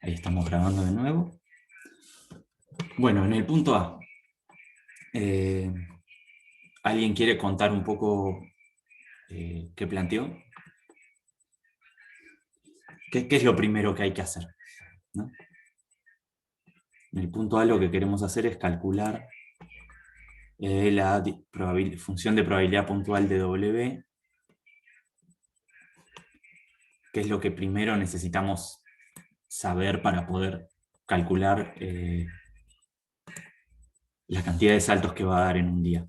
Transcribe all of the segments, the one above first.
Ahí estamos grabando de nuevo. Bueno, en el punto A, ¿alguien quiere contar un poco qué planteó? ¿Qué es lo primero que hay que hacer? ¿No? En el punto A lo que queremos hacer es calcular la función de probabilidad puntual de W, que es lo que primero necesitamos saber para poder calcular la cantidad de saltos que va a dar en un día.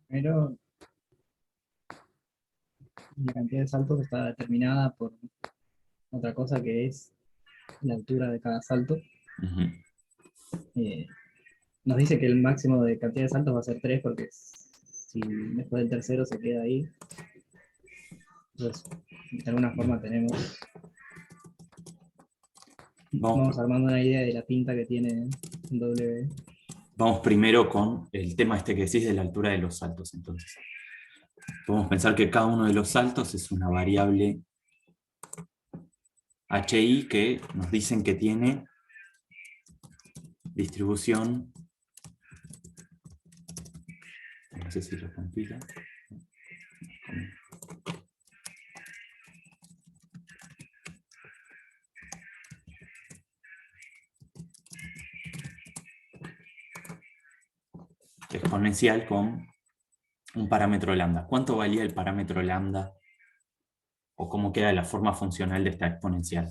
Primero, la cantidad de saltos está determinada por otra cosa que es la altura de cada salto. Uh-huh. Nos dice que el máximo de cantidad de saltos va a ser 3 porque si después del tercero se queda ahí. Entonces, de alguna forma vamos armando una idea de la pinta que tiene un W. Vamos primero con el tema este que decís de la altura de los saltos. Entonces, podemos pensar que cada uno de los saltos es una variable HI que nos dicen que tiene distribución. No sé si lo compila. Exponencial con un parámetro lambda. ¿Cuánto valía el parámetro lambda? ¿O cómo queda la forma funcional de esta exponencial?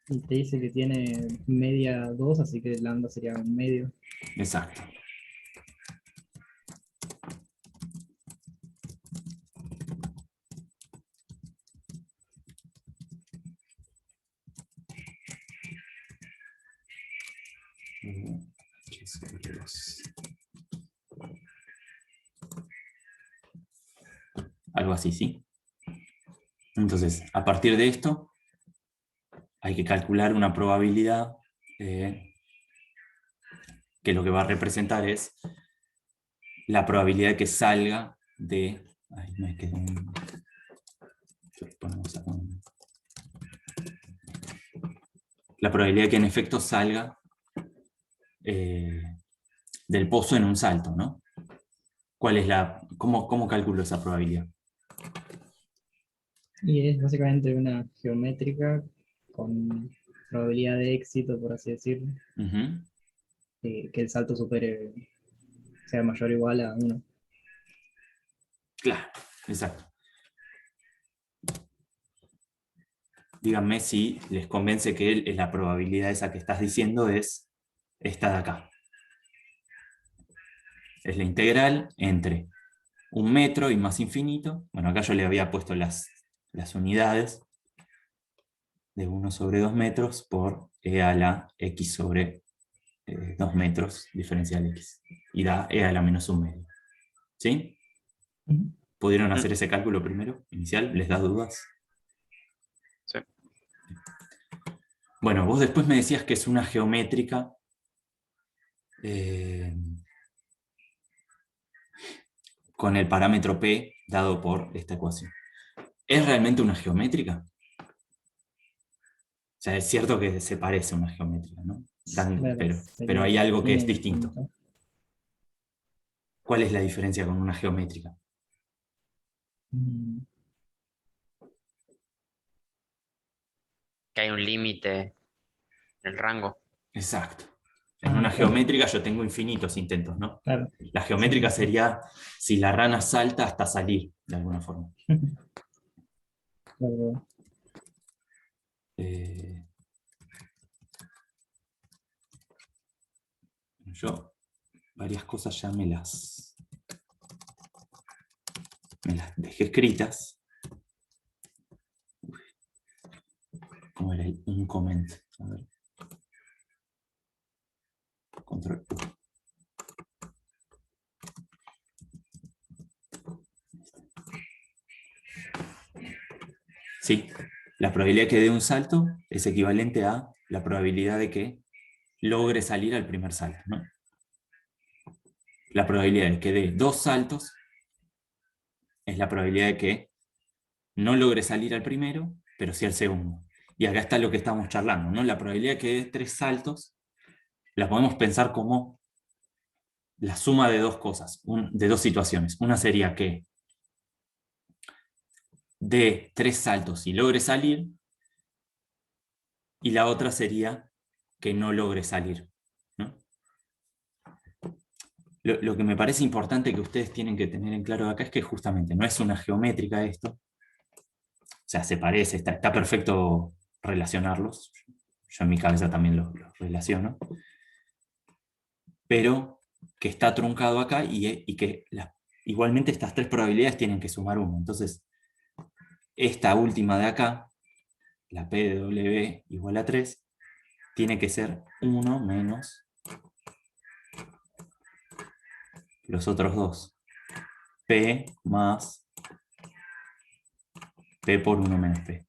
Y te dice que tiene media 2, así que lambda sería un medio. Exacto. Algo así, ¿sí? Entonces, a partir de esto, hay que calcular una probabilidad que lo que va a representar es la probabilidad de que salga de... Ay, me quedé... La probabilidad de que en efecto salga del pozo en un salto, ¿no? ¿Cuál es cómo calculo esa probabilidad? Y es básicamente una geométrica con probabilidad de éxito, por así decirlo. Uh-huh. Que el salto sea mayor o igual a 1. Claro, exacto. Díganme si les convence que la probabilidad esa que estás diciendo es esta de acá. Es la integral entre 1 metro y más infinito. Bueno, acá yo le había puesto las unidades de 1 sobre 2 metros por e a la x sobre 2 metros diferencial x. Y da e a la menos 1 medio. ¿Sí? ¿Pudieron hacer ese cálculo primero, inicial? ¿Les da dudas? Sí. Bueno, vos después me decías que es una geométrica con el parámetro P dado por esta ecuación. ¿Es realmente una geométrica? O sea, es cierto que se parece a una geométrica, ¿no? Pero hay algo que es distinto. ¿Cuál es la diferencia con una geométrica? Que hay un límite en el rango. Exacto. En una geométrica yo tengo infinitos intentos, ¿no? Claro. La geométrica sería si la rana salta hasta salir, de alguna forma. Claro. Yo varias cosas ya me las dejé escritas. ¿Cómo era un comment? A ver. Control U. Sí, la probabilidad de que dé un salto es equivalente a la probabilidad de que logre salir al primer salto, ¿no? La probabilidad de que dé 2 saltos es la probabilidad de que no logre salir al primero, pero sí al segundo. Y acá está lo que estamos charlando, ¿no? La probabilidad de que dé 3 saltos la podemos pensar como la suma de dos cosas, de dos situaciones. Una sería que dé 3 saltos y logre salir, y la otra sería que no logre salir, ¿no? Lo que me parece importante que ustedes tienen que tener en claro acá es que justamente no es una geométrica esto, o sea, se parece, está perfecto relacionarlos, yo en mi cabeza también los relaciono, pero que está truncado acá y que igualmente estas 3 probabilidades tienen que sumar 1. Entonces, esta última de acá, la P de W igual a 3, tiene que ser 1 menos los otros dos. P más P por 1 menos P.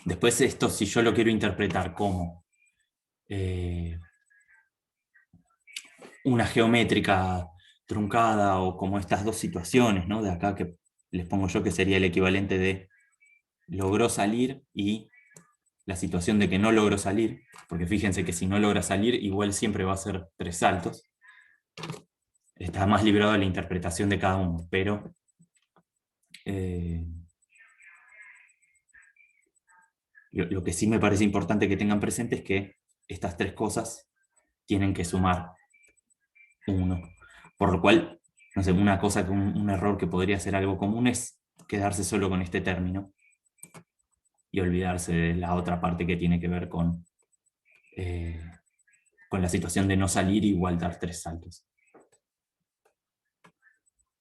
Después esto, si yo lo quiero interpretar como una geométrica truncada o como estas dos situaciones, ¿no? De acá que les pongo yo que sería el equivalente de logró salir y la situación de que no logró salir, porque fíjense que si no logra salir igual siempre va a ser 3 saltos. Está más librado de la interpretación de cada uno, pero lo que sí me parece importante que tengan presente es que estas 3 cosas tienen que sumar 1. Por lo cual, no sé, una cosa, un error que podría ser algo común es quedarse solo con este término y olvidarse de la otra parte que tiene que ver con la situación de no salir y igual dar 3 saltos.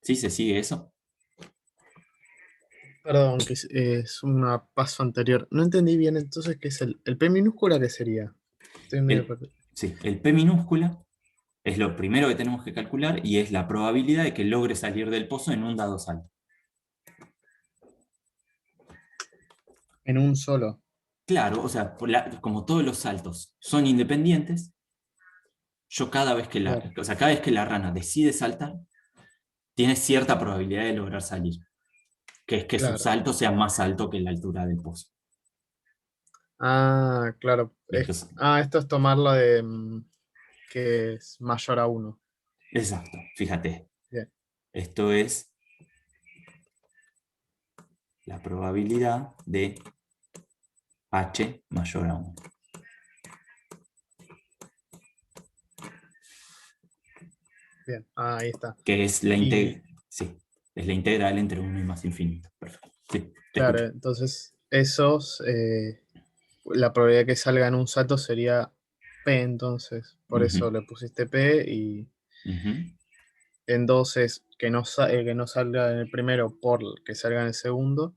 ¿Sí se sigue eso? Perdón, que es un paso anterior. No entendí bien entonces qué es el P minúscula, ¿qué sería? Estoy medio perdido. Sí, el P minúscula es lo primero que tenemos que calcular y es la probabilidad de que logre salir del pozo en un dado salto. En un solo. Claro, o sea, como todos los saltos son independientes, yo cada vez que Claro. cada vez que la rana decide saltar, tiene cierta probabilidad de lograr salir, que es que su Claro. salto sea más alto que la altura del pozo. Ah, claro. Entonces, Esto es tomarlo de que es mayor a 1. exacto, fíjate, Bien. esto es la probabilidad de h mayor a 1. Bien. Ahí está. Que es Y sí, es la integral entre 1 y más infinito. Perfecto. Sí, te claro, escucho. entonces esos, la probabilidad que salga en un salto sería P, entonces. Por Ujú, eso le pusiste P y ujú, en dos es que no salga en el primero por que salga en el segundo.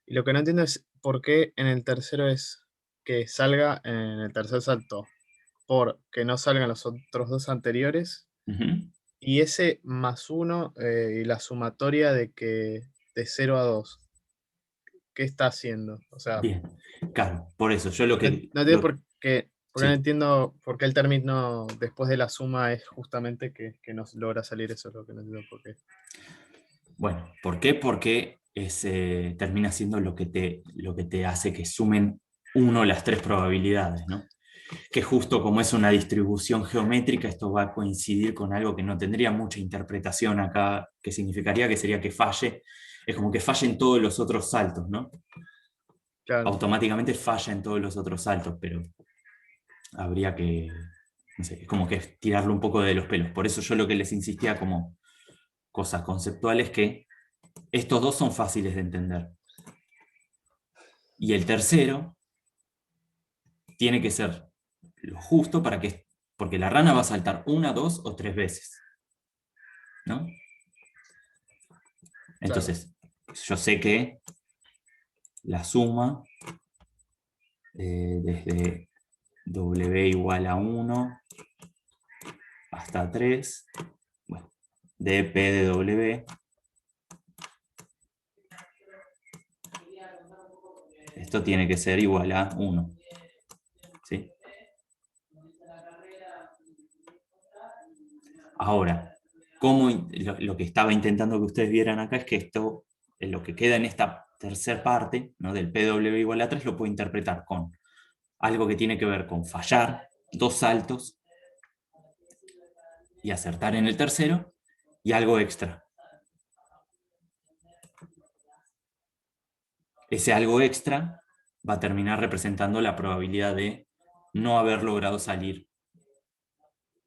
Y lo que no entiendo es por qué en el tercero es que salga en el tercer salto por que no salgan los otros dos anteriores. ujú. Y ese más uno y la sumatoria de que de 0 a 2, ¿qué está haciendo? O sea, Bien, claro, por eso yo lo no, que... no entiendo porque no Sí, entiendo por qué el término después de la suma es justamente que no logra salir. Eso es lo que no entiendo por qué. bueno, ¿por qué? Porque termina siendo lo que te hace que sumen 1 las 3 probabilidades, ¿no? Que justo como es una distribución geométrica, esto va a coincidir con algo que no tendría mucha interpretación acá, que significaría que sería que falle, es como que fallen todos los otros saltos, ¿no? Claro, Automáticamente falla en todos los otros saltos, pero habría que, no sé, es como que tirarlo un poco de los pelos. Por eso yo lo que les insistía como cosas conceptuales que estos dos son fáciles de entender. Y el tercero tiene que ser lo justo porque la rana va a saltar 1, 2 o 3 veces, ¿no? claro. Entonces, yo sé que la suma desde W igual a 1 hasta 3, bueno, de P de W, esto tiene que ser igual a 1. ¿Sí? Ahora, lo que estaba intentando que ustedes vieran acá es que esto, lo que queda en esta tercera parte, ¿no?, del PW igual a 3, lo puedo interpretar con algo que tiene que ver con fallar 2 saltos y acertar en el tercero, y algo extra. Ese algo extra va a terminar representando la probabilidad de no haber logrado salir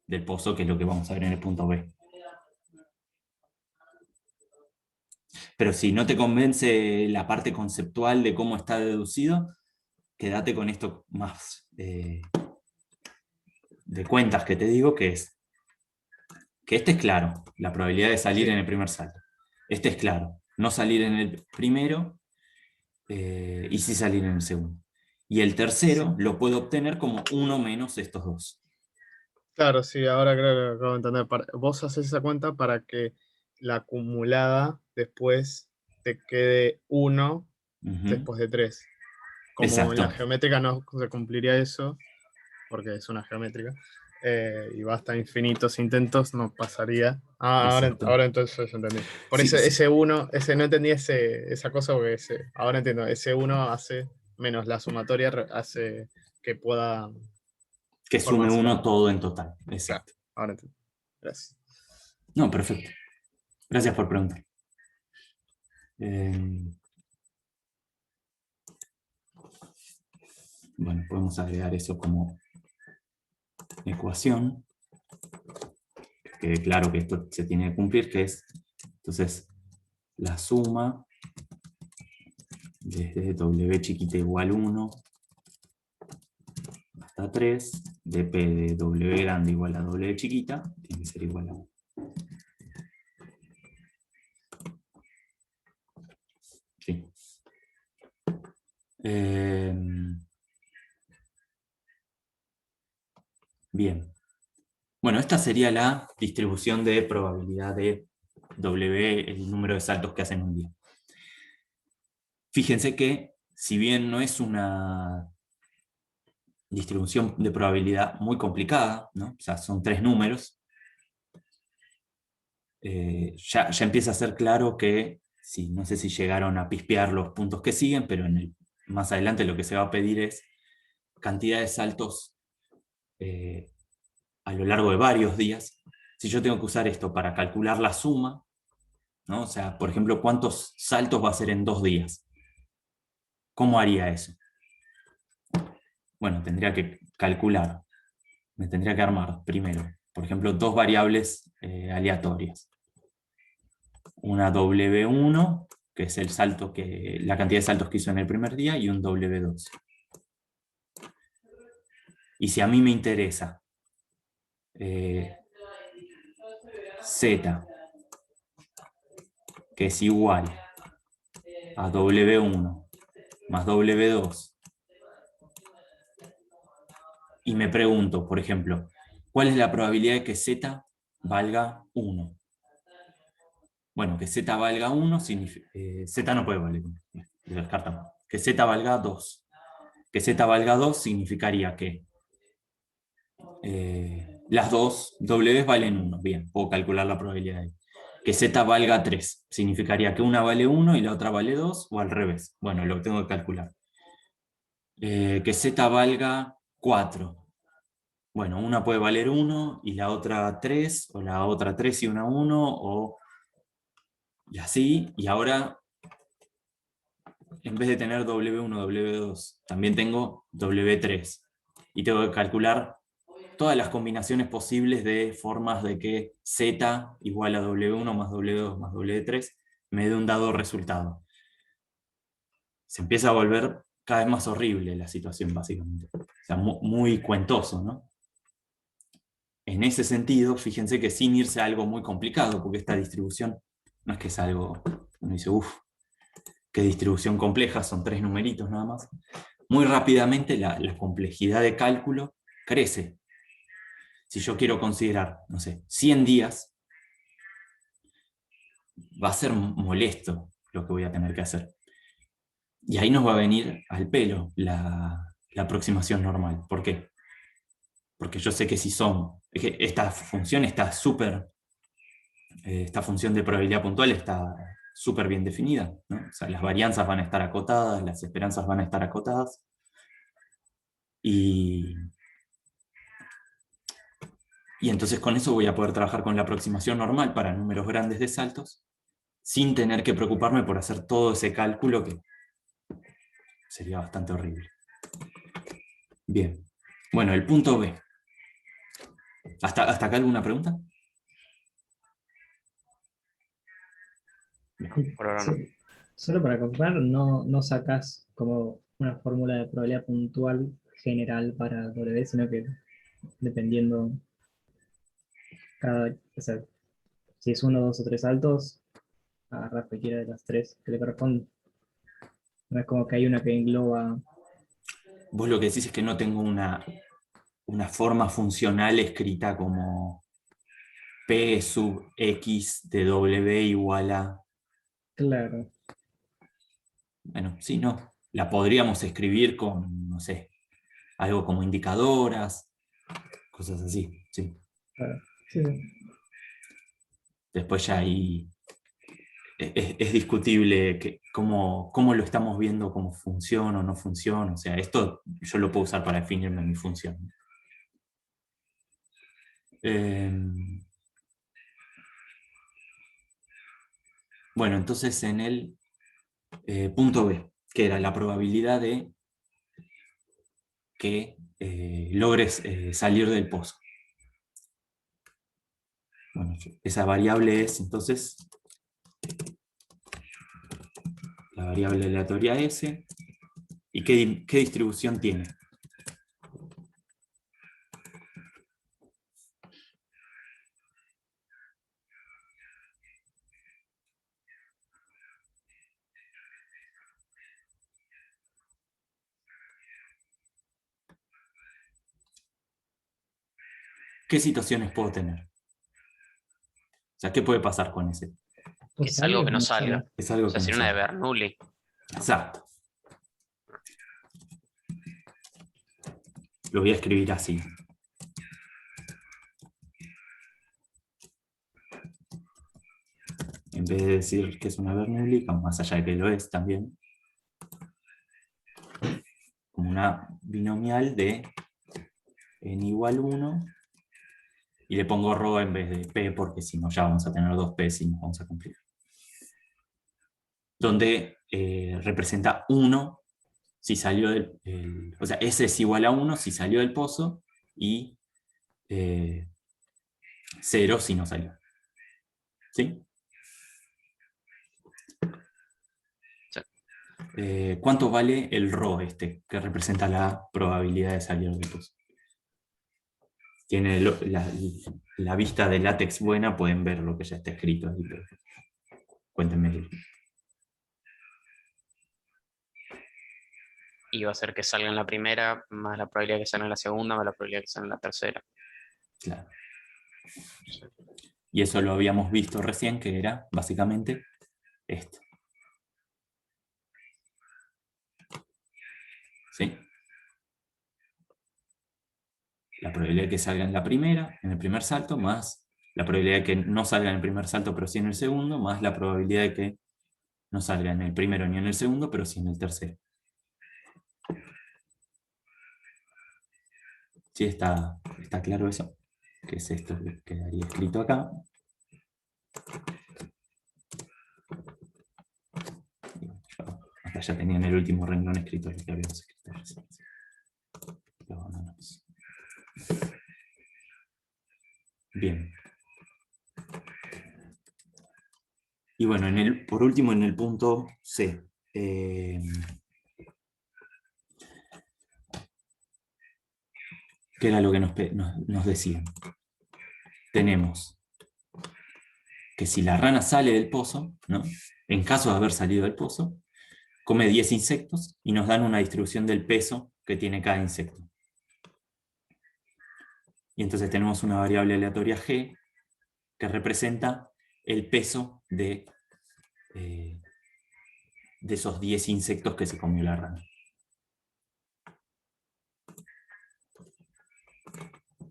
del pozo, que es lo que vamos a ver en el punto B. Pero si no te convence la parte conceptual de cómo está deducido, quédate con esto más de cuentas que te digo, que es que este es claro, la probabilidad de salir Sí. en el primer salto. Este es claro, no salir en el primero y sí salir en el segundo. Y el tercero lo puedo obtener como uno menos estos dos. Claro, sí, ahora creo que acabo de entender. Vos haces esa cuenta para que la acumulada después te quede 1 Ujú. después de 3. Como en la Exacto. geométrica no se cumpliría eso, porque es una geométrica, y va hasta infinitos intentos, no pasaría. Exacto. Ahora entonces entendí. Por Sí, eso sí. ese 1, no entendí esa cosa, porque ahora entiendo, ese 1 hace menos la sumatoria, hace que pueda Que sume formarse uno la... todo en total. Claro, Exacto. ahora entiendo. Gracias. No, perfecto. Gracias por preguntar. Bueno, podemos agregar eso como ecuación. Que quede claro que esto se tiene que cumplir, que es, entonces, la suma desde W chiquita igual 1 hasta 3, de P de W grande igual a W chiquita, tiene que ser igual a 1. Sí. Bien. Bueno, esta sería la distribución de probabilidad de W, el número de saltos que hacen un día. Fíjense que, si bien no es una distribución de probabilidad muy complicada, ¿no? O sea, son 3 números, ya empieza a ser claro que, sí, no sé si llegaron a pispear los puntos que siguen, pero más adelante lo que se va a pedir es cantidad de saltos a lo largo de varios días. Si yo tengo que usar esto para calcular la suma, ¿no? O sea, por ejemplo, ¿cuántos saltos va a hacer en 2 días? ¿Cómo haría eso? Bueno, tendría que calcular, me tendría que armar primero, por ejemplo, 2 variables aleatorias. Una W1, que es la cantidad de saltos que hizo en el primer día, y un W2. Y si a mí me interesa Z, que es igual a W1 más W2, y me pregunto, por ejemplo, ¿cuál es la probabilidad de que Z valga 1? Bueno, que Z valga 1 significa... Z no puede valer 1, lo descartamos. Que Z valga 2. Que Z valga 2 significaría que las dos W valen 1. Bien, puedo calcular la probabilidad ahí. Que Z valga 3 significaría que una vale 1 y la otra vale 2, o al revés. Bueno, lo tengo que calcular. Que Z valga 4. Bueno, una puede valer 1 y la otra 3, o la otra 3 y una 1, y así. Y ahora, en vez de tener W1, W2, también tengo W3. Y tengo que calcular todas las combinaciones posibles de formas de que Z igual a W1 más W2 más W3 me dé un dado resultado. Se empieza a volver cada vez más horrible la situación, básicamente. O sea, muy cuentoso, ¿no? En ese sentido, fíjense que sin irse a algo muy complicado, porque esta distribución no es que es algo, uno dice, uff, qué distribución compleja, son 3 numeritos nada más. Muy rápidamente la complejidad de cálculo crece. Si yo quiero considerar, no sé, 100 días, va a ser molesto lo que voy a tener que hacer. Y ahí nos va a venir al pelo la aproximación normal. ¿Por qué? Porque yo sé que si son Es que esta función está súper, esta función de probabilidad puntual está súper bien definida, ¿no? O sea, las varianzas van a estar acotadas, las esperanzas van a estar acotadas, y entonces con eso voy a poder trabajar con la aproximación normal para números grandes de saltos, sin tener que preocuparme por hacer todo ese cálculo que sería bastante horrible. Bien, bueno, el punto B. ¿Hasta acá alguna pregunta? Por ahora no. Solo para confirmar, no sacas como una fórmula de probabilidad puntual general para W, sino que dependiendo o sea, si es uno, dos o tres saltos, agarras cualquiera de las tres que le corresponden. No es como que hay una que engloba. Vos lo que decís es que no tengo una forma funcional escrita como P sub X de W igual a... Claro, Bueno, sí, no. La podríamos escribir con, no sé, algo como indicadoras, cosas así, sí. claro. Sí, sí. Después ya ahí es discutible cómo lo estamos viendo, cómo funciona o no funciona. O sea, esto yo lo puedo usar para definirme mi función. Bueno, entonces en el punto B, que era la probabilidad de que logres salir del pozo. Bueno, esa variable es entonces la variable aleatoria S. ¿Y qué distribución tiene? ¿Qué situaciones puedo tener? O sea, ¿qué puede pasar con ese? Que es algo que no salga. Es algo O sea, que no sería una de sabe. Bernoulli. Exacto. Lo voy a escribir así. En vez de decir que es una Bernoulli, más allá de que lo es también, como una binomial de n igual 1, y le pongo ρ en vez de p, porque si no ya vamos a tener 2p y nos vamos a complicar. Donde representa 1 si salió o sea, S es igual a 1 si salió del pozo, y 0 si no salió. ¿Sí? ¿Cuánto vale el ρ este, que representa la probabilidad de salir del pozo? Tiene la vista de látex buena, pueden ver lo que ya está escrito ahí, pero cuéntenme. Y va a ser que salga en la primera, más la probabilidad de que salga en la segunda, más la probabilidad de que salga en la tercera. Claro. Y eso lo habíamos visto recién, que era básicamente esto. ¿Sí? La probabilidad de que salga en la primera, en el primer salto, más la probabilidad de que no salga en el primer salto, pero sí en el segundo, más la probabilidad de que no salga en el primero ni en el segundo, pero sí en el tercero. ¿Sí está claro eso? Que es esto que quedaría escrito acá. Acá ya tenían el último renglón escrito, lo que habíamos escrito recién. Lo abandonamos. Bien. Y bueno, por último en el punto C. ¿Qué era lo que nos decían? Tenemos que si la rana sale del pozo, ¿no? En caso de haber salido del pozo, come 10 insectos y nos dan una distribución del peso que tiene cada insecto. Y entonces tenemos una variable aleatoria G que representa el peso de esos 10 insectos que se comió la rana.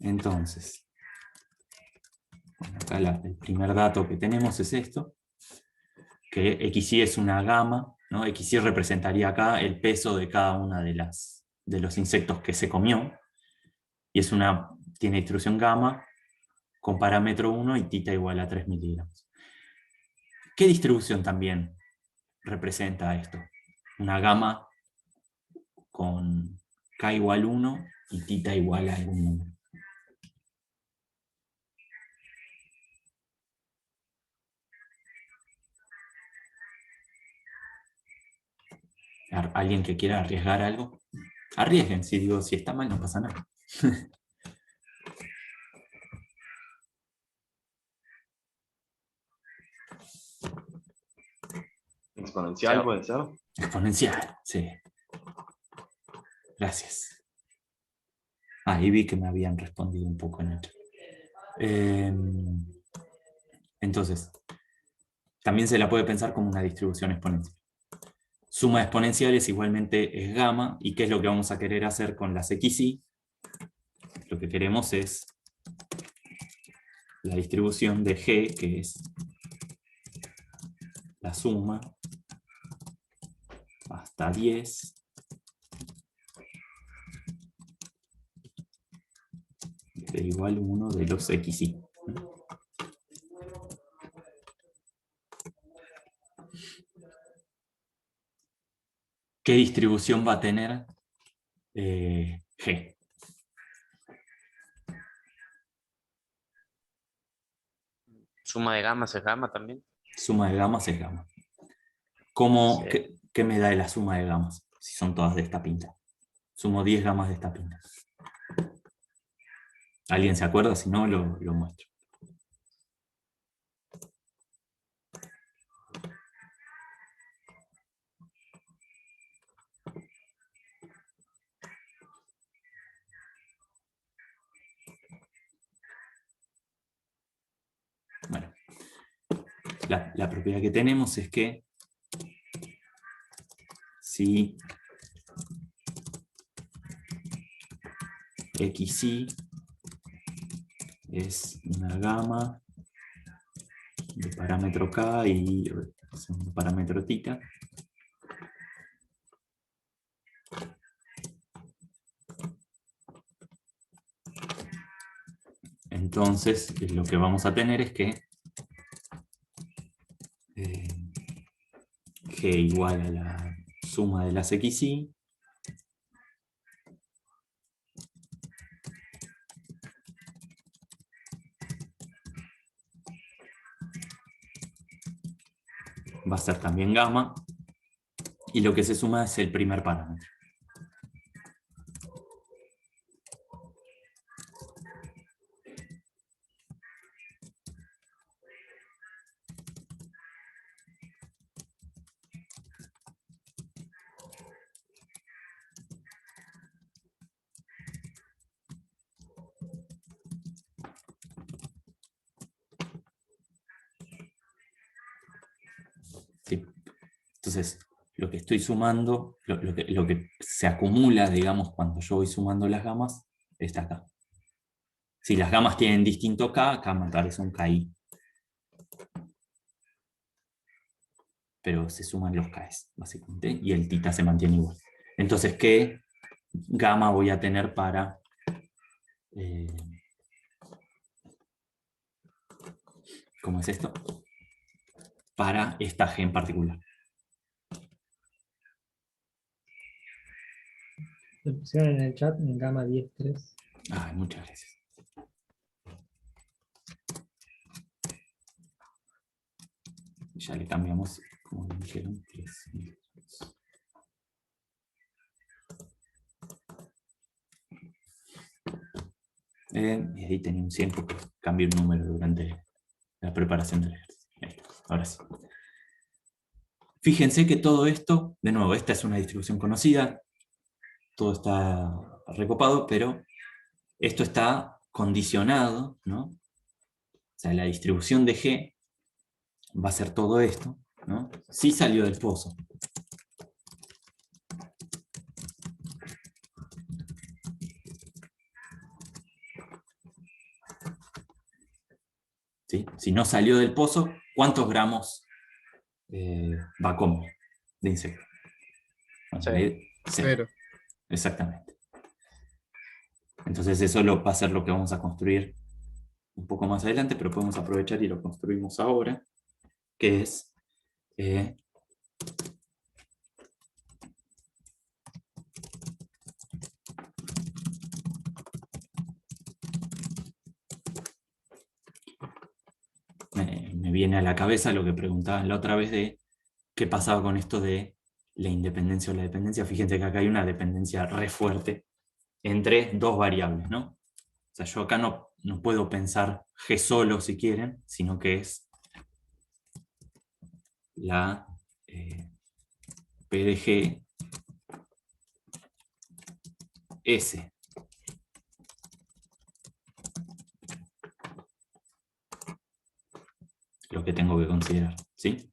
Entonces, Acá el primer dato que tenemos es esto, que XY es una gama, ¿no? XY representaría acá el peso de cada una de los insectos que se comió, y tiene distribución gamma con parámetro 1 y θ igual a 3 miligramos. ¿Qué distribución también representa esto? Una gama con K igual 1 y θ igual a algún número. ¿Alguien que quiera arriesgar algo? Arriesguen, si está mal no pasa nada. ¿Exponencial puede ser? Exponencial, sí. Gracias. Ahí vi que me habían respondido un poco en el chat. Entonces, también se la puede pensar como una distribución exponencial. Suma de exponenciales igualmente es gamma, y ¿qué es lo que vamos a querer hacer con las XY? Lo que queremos es la distribución de G, que es la suma hasta 10 de igual 1 de los XY. ¿Qué distribución va a tener G? Suma de gamas es gamma también. Suma de gamas es gamma. Sí. ¿Qué me da la suma de gamas? Si son todas de esta pinta. Sumo 10 gamas de esta pinta. ¿Alguien se acuerda? Si no, lo muestro. Bueno, la propiedad que tenemos es que si XY es una gama de parámetro K y un parámetro θ, entonces lo que vamos a tener es que G igual a la suma de las XY va a ser también gamma, y lo que se suma es el primer parámetro. ¿Sí? Entonces, lo que estoy sumando, lo que se acumula, digamos, cuando yo voy sumando las gamas, está acá. Si las gamas tienen distinto K, acá me aparece un KI. Pero se suman los Ks, básicamente, y el θ se mantiene igual. Entonces, ¿qué gamma voy a tener para... ¿cómo es esto? Para esta G en particular. Le pusieron en el chat en gamma 10.3. Ay, muchas gracias. Ya le cambiamos, como me dijeron, 3. Y ahí tenía un 100 porque cambié un número durante la preparación del ejercicio. Ahí está, ahora sí. Fíjense que todo esto, de nuevo, esta es una distribución conocida, todo está recopado, pero esto está condicionado, ¿no? O sea, la distribución de G va a ser todo esto, ¿no? Si salió del pozo. ¿sí? Si no salió del pozo, ¿cuántos gramos va a comer de insecto? Bueno, Cero. Cero. Exactamente. Entonces eso va a ser lo que vamos a construir un poco más adelante, pero podemos aprovechar y lo construimos ahora, que es me viene a la cabeza lo que preguntaban la otra vez de qué pasaba con esto de la independencia o la dependencia. Fíjense que acá hay una dependencia re fuerte entre dos variables, ¿no? O sea, yo acá no puedo pensar G solo si quieren, sino que es la P de G S. Lo que tengo que considerar, ¿sí?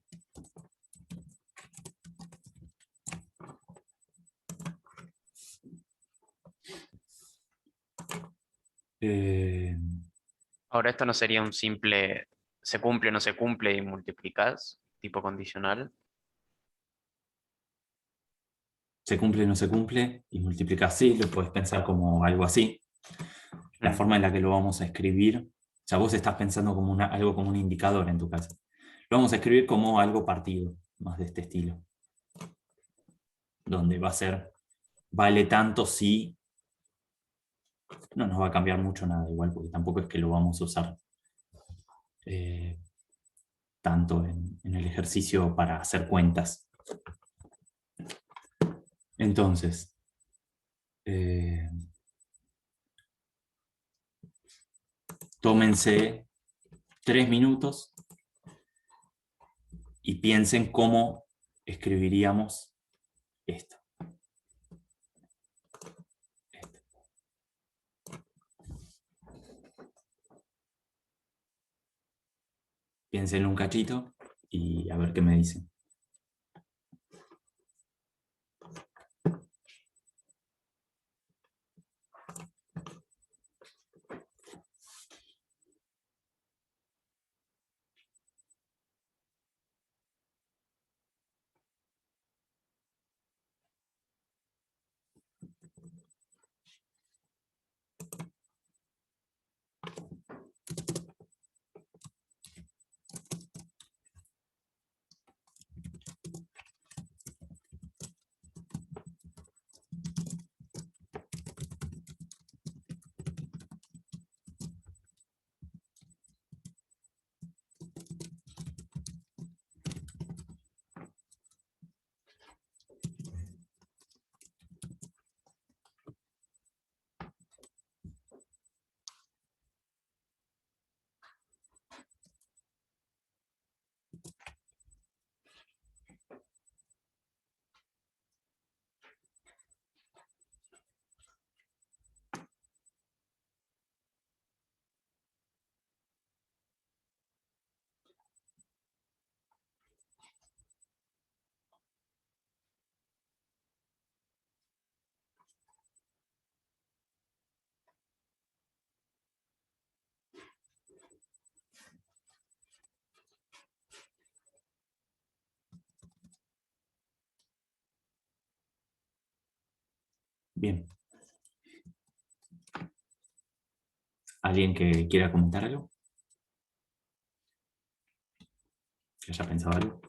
Ahora esto no sería un simple se cumple o no se cumple y multiplicas, tipo condicional. Se cumple o no se cumple, y multiplicas sí, lo puedes pensar como algo así. La forma en la que lo vamos a escribir, o sea, vos estás pensando como algo como un indicador en tu caso. Lo vamos a escribir como algo partido, más de este estilo. Donde va a ser, vale tanto si, no nos va a cambiar mucho nada igual, porque tampoco es que lo vamos a usar tanto en el ejercicio para hacer cuentas. Entonces, tómense 3 minutos y piensen cómo escribiríamos esto. Piensen un cachito y a ver qué me dicen. Bien. ¿Alguien que quiera comentar algo? ¿Que haya pensado algo?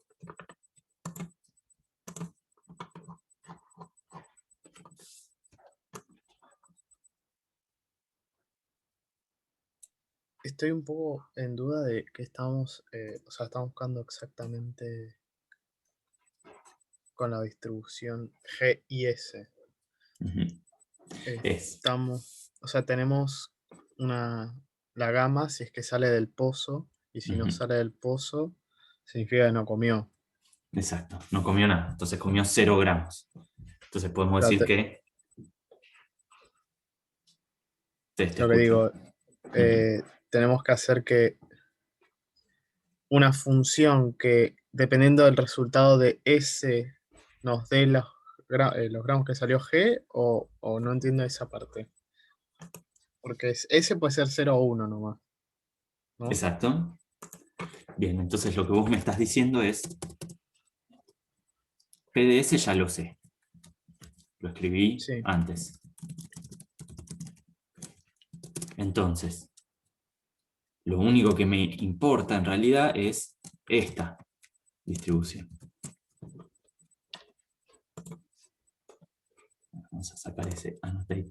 Estoy un poco en duda de que estamos, o sea, estamos buscando exactamente con la distribución G y S. Ujú. Estamos, o sea, tenemos la gama si es que sale del pozo, y si no Ujú. sale del pozo, significa que no comió. Exacto, no comió nada, entonces comió 0 gramos. Entonces podemos Claro, decir que... Te lo que escucho. digo, tenemos que hacer que una función que, dependiendo del resultado de S, nos dé los gramos que salió G, o no entiendo esa parte. Porque S puede ser 0 o 1 nomás. ¿no? Exacto. Bien, entonces lo que vos me estás diciendo es, PDS ya lo sé. Lo escribí Sí, antes. Entonces, lo único que me importa en realidad es esta distribución. Vamos a sacar ese annotate.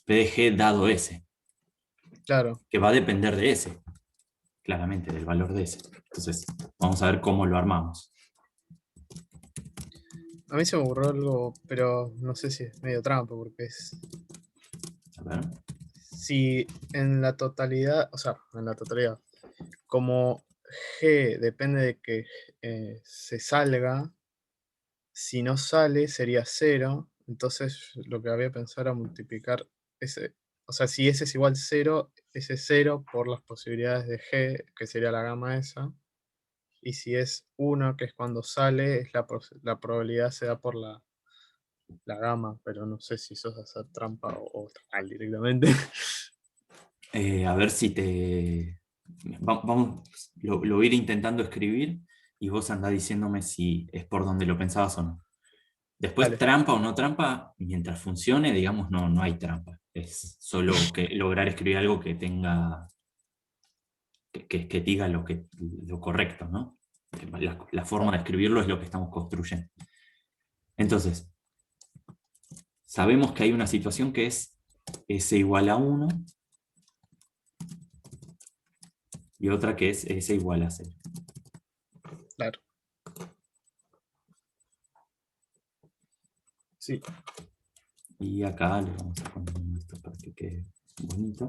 PDG dado S, claro. que va a depender de S, claramente, del valor de S. Entonces, vamos a ver cómo lo armamos. A mí se me ocurrió algo, pero no sé si es medio trampa, porque es. A ver. Si en la totalidad, o sea, en la totalidad, como G depende de que se salga, si no sale sería 0, entonces lo que había pensado era multiplicar ese, o sea, si S es igual 0, ese 0 por las posibilidades de G, que sería la gama esa, y si es 1, que es cuando sale, es la probabilidad se da por la gama, pero no sé si eso es hacer trampa o tal directamente. A ver si te... Vamos, lo voy a ir intentando escribir y vos andá diciéndome si es por donde lo pensabas o no. Después, Dale, trampa o no trampa, mientras funcione, digamos, no hay trampa. Es solo que lograr escribir algo que tenga, que diga lo correcto, ¿no? La forma de escribirlo es lo que estamos construyendo. Entonces, sabemos que hay una situación que es S igual a 1 y otra que es S igual a 0. claro. Sí, Y acá le vamos a poner esto para que quede bonito.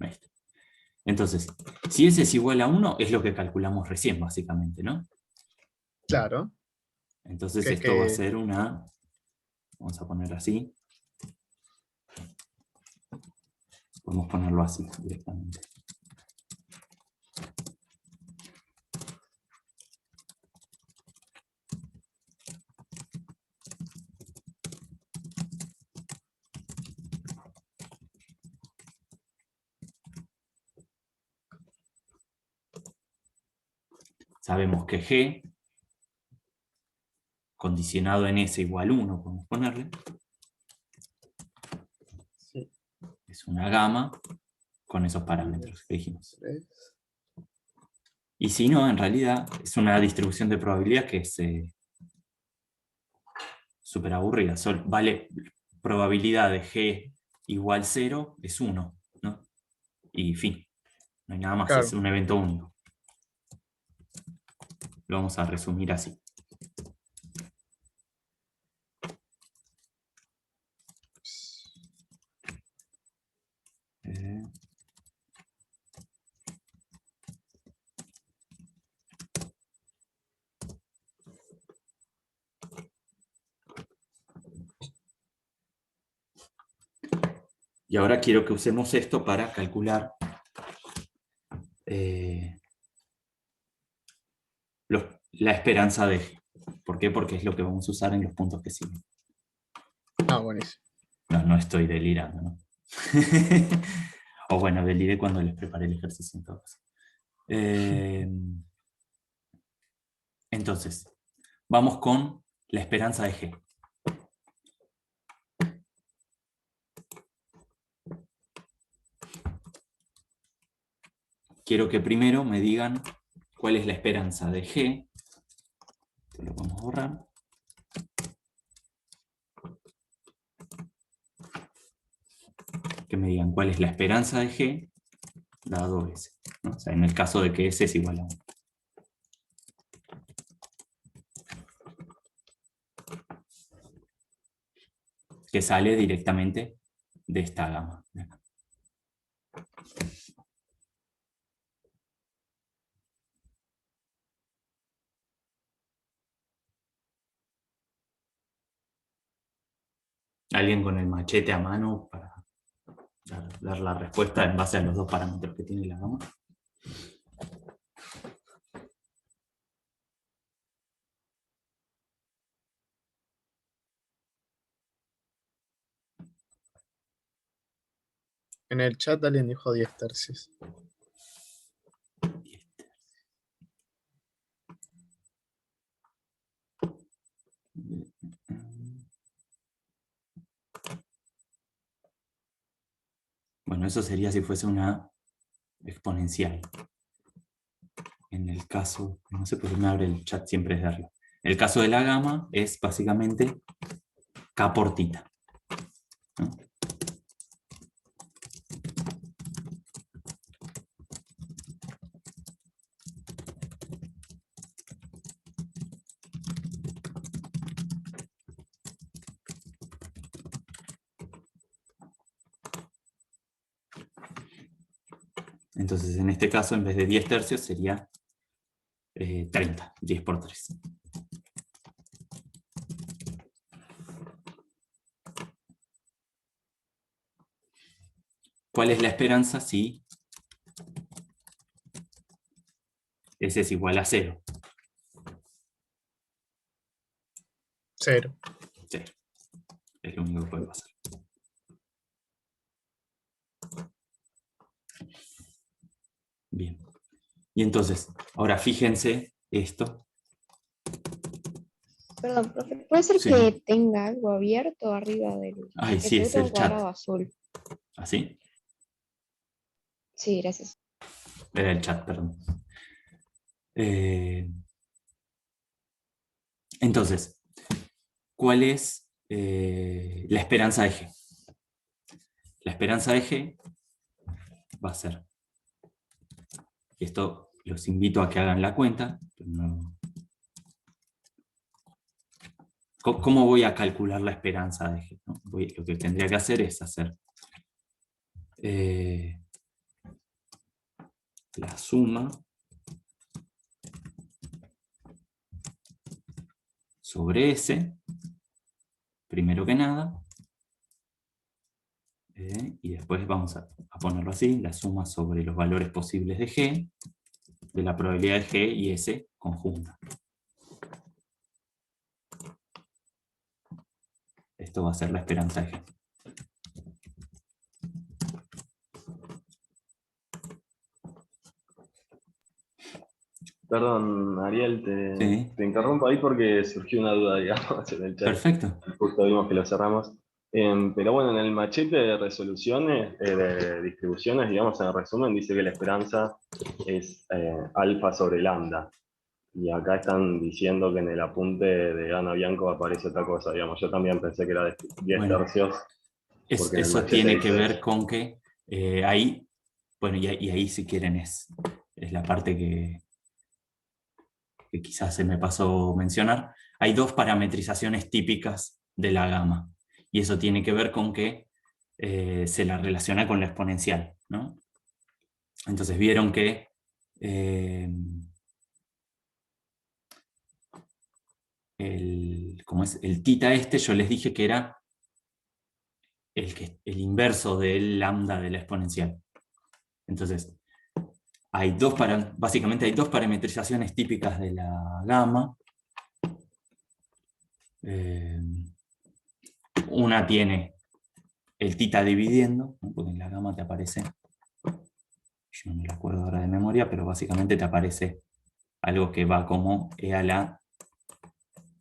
Ahí está. Entonces, si S es igual a 1, es lo que calculamos recién, básicamente, ¿no? claro. Entonces Que es esto va a que, ser una, vamos a poner así, podemos ponerlo así directamente. Sabemos que G, condicionado en S igual 1, podemos ponerle, sí, es una gama con esos parámetros que dijimos. 3. Y si no, en realidad es una distribución de probabilidad que es súper aburrida. Vale, probabilidad de G igual 0 es 1, ¿no? Y fin, no hay nada más, es Claro. un evento único. Lo vamos a resumir así. Y ahora quiero que usemos esto para calcular la esperanza de G. ¿Por qué? Porque es lo que vamos a usar en los puntos que siguen. Ah, buenísimo. No estoy delirando, ¿no? O bueno, deliré cuando les preparé el ejercicio en todo caso. Entonces, vamos con la esperanza de G. Quiero que primero me digan cuál es la esperanza de G. Esto lo vamos a borrar. Que me digan cuál es la esperanza de G dado S, ¿no? O sea, en el caso de que S es igual a 1. Que sale directamente de esta gama. Alguien con el machete a mano para dar la respuesta en base a los dos parámetros que tiene la gama. En el chat alguien dijo 10 tercios. Bueno, eso sería si fuese una exponencial. En el caso, no sé por qué me abre el chat siempre desde arriba. El caso de la gama es básicamente K por tita, ¿no? Entonces, en este caso, en vez de 10 tercios, sería 30, 10 por 3. ¿Cuál es la esperanza si S es igual a 0? 0. 0. Es lo único que puede pasar. Bien. Y entonces, ahora fíjense esto. Perdón, profe, ¿puede ser Sí. que tenga algo abierto arriba del Ay, sí, es tengo el un cuadrado chat. azul? ¿Así? Sí, gracias. Era el chat, perdón. Entonces, ¿cuál es la esperanza de G? La esperanza de G va a ser, y esto los invito a que hagan la cuenta, pero no. ¿Cómo voy a calcular la esperanza de G? ¿No? Lo que tendría que hacer es hacer la suma sobre S, primero que nada, y después vamos a ponerlo así, la suma sobre los valores posibles de G, de la probabilidad de G y S conjunta. Esto va a ser la esperanza de G. Perdón, Ariel, Sí. te interrumpo ahí porque surgió una duda, digamos, en el chat. Perfecto. Justo vimos que lo cerramos. Pero bueno, en el machete de resoluciones, de distribuciones, digamos, en el resumen, dice que la esperanza es alfa sobre lambda. Y acá están diciendo que en el apunte de Ana Bianco aparece otra cosa, digamos. Yo también pensé que era de 10 Bueno, tercios, porque en el eso machete tiene que dice ver eso. con que ahí, bueno, y ahí si quieren es la parte que quizás se me pasó mencionar. Hay dos parametrizaciones típicas de la gama, y eso tiene que ver con que se la relaciona con la exponencial, ¿no? Entonces vieron que ¿cómo es? El tita este yo les dije que era el inverso del lambda de la exponencial. Entonces, básicamente hay dos parametrizaciones típicas de la gama. Una tiene el tita dividiendo, ¿no? Porque en la gama te aparece, yo no me lo acuerdo ahora de memoria, pero básicamente te aparece algo que va como e a la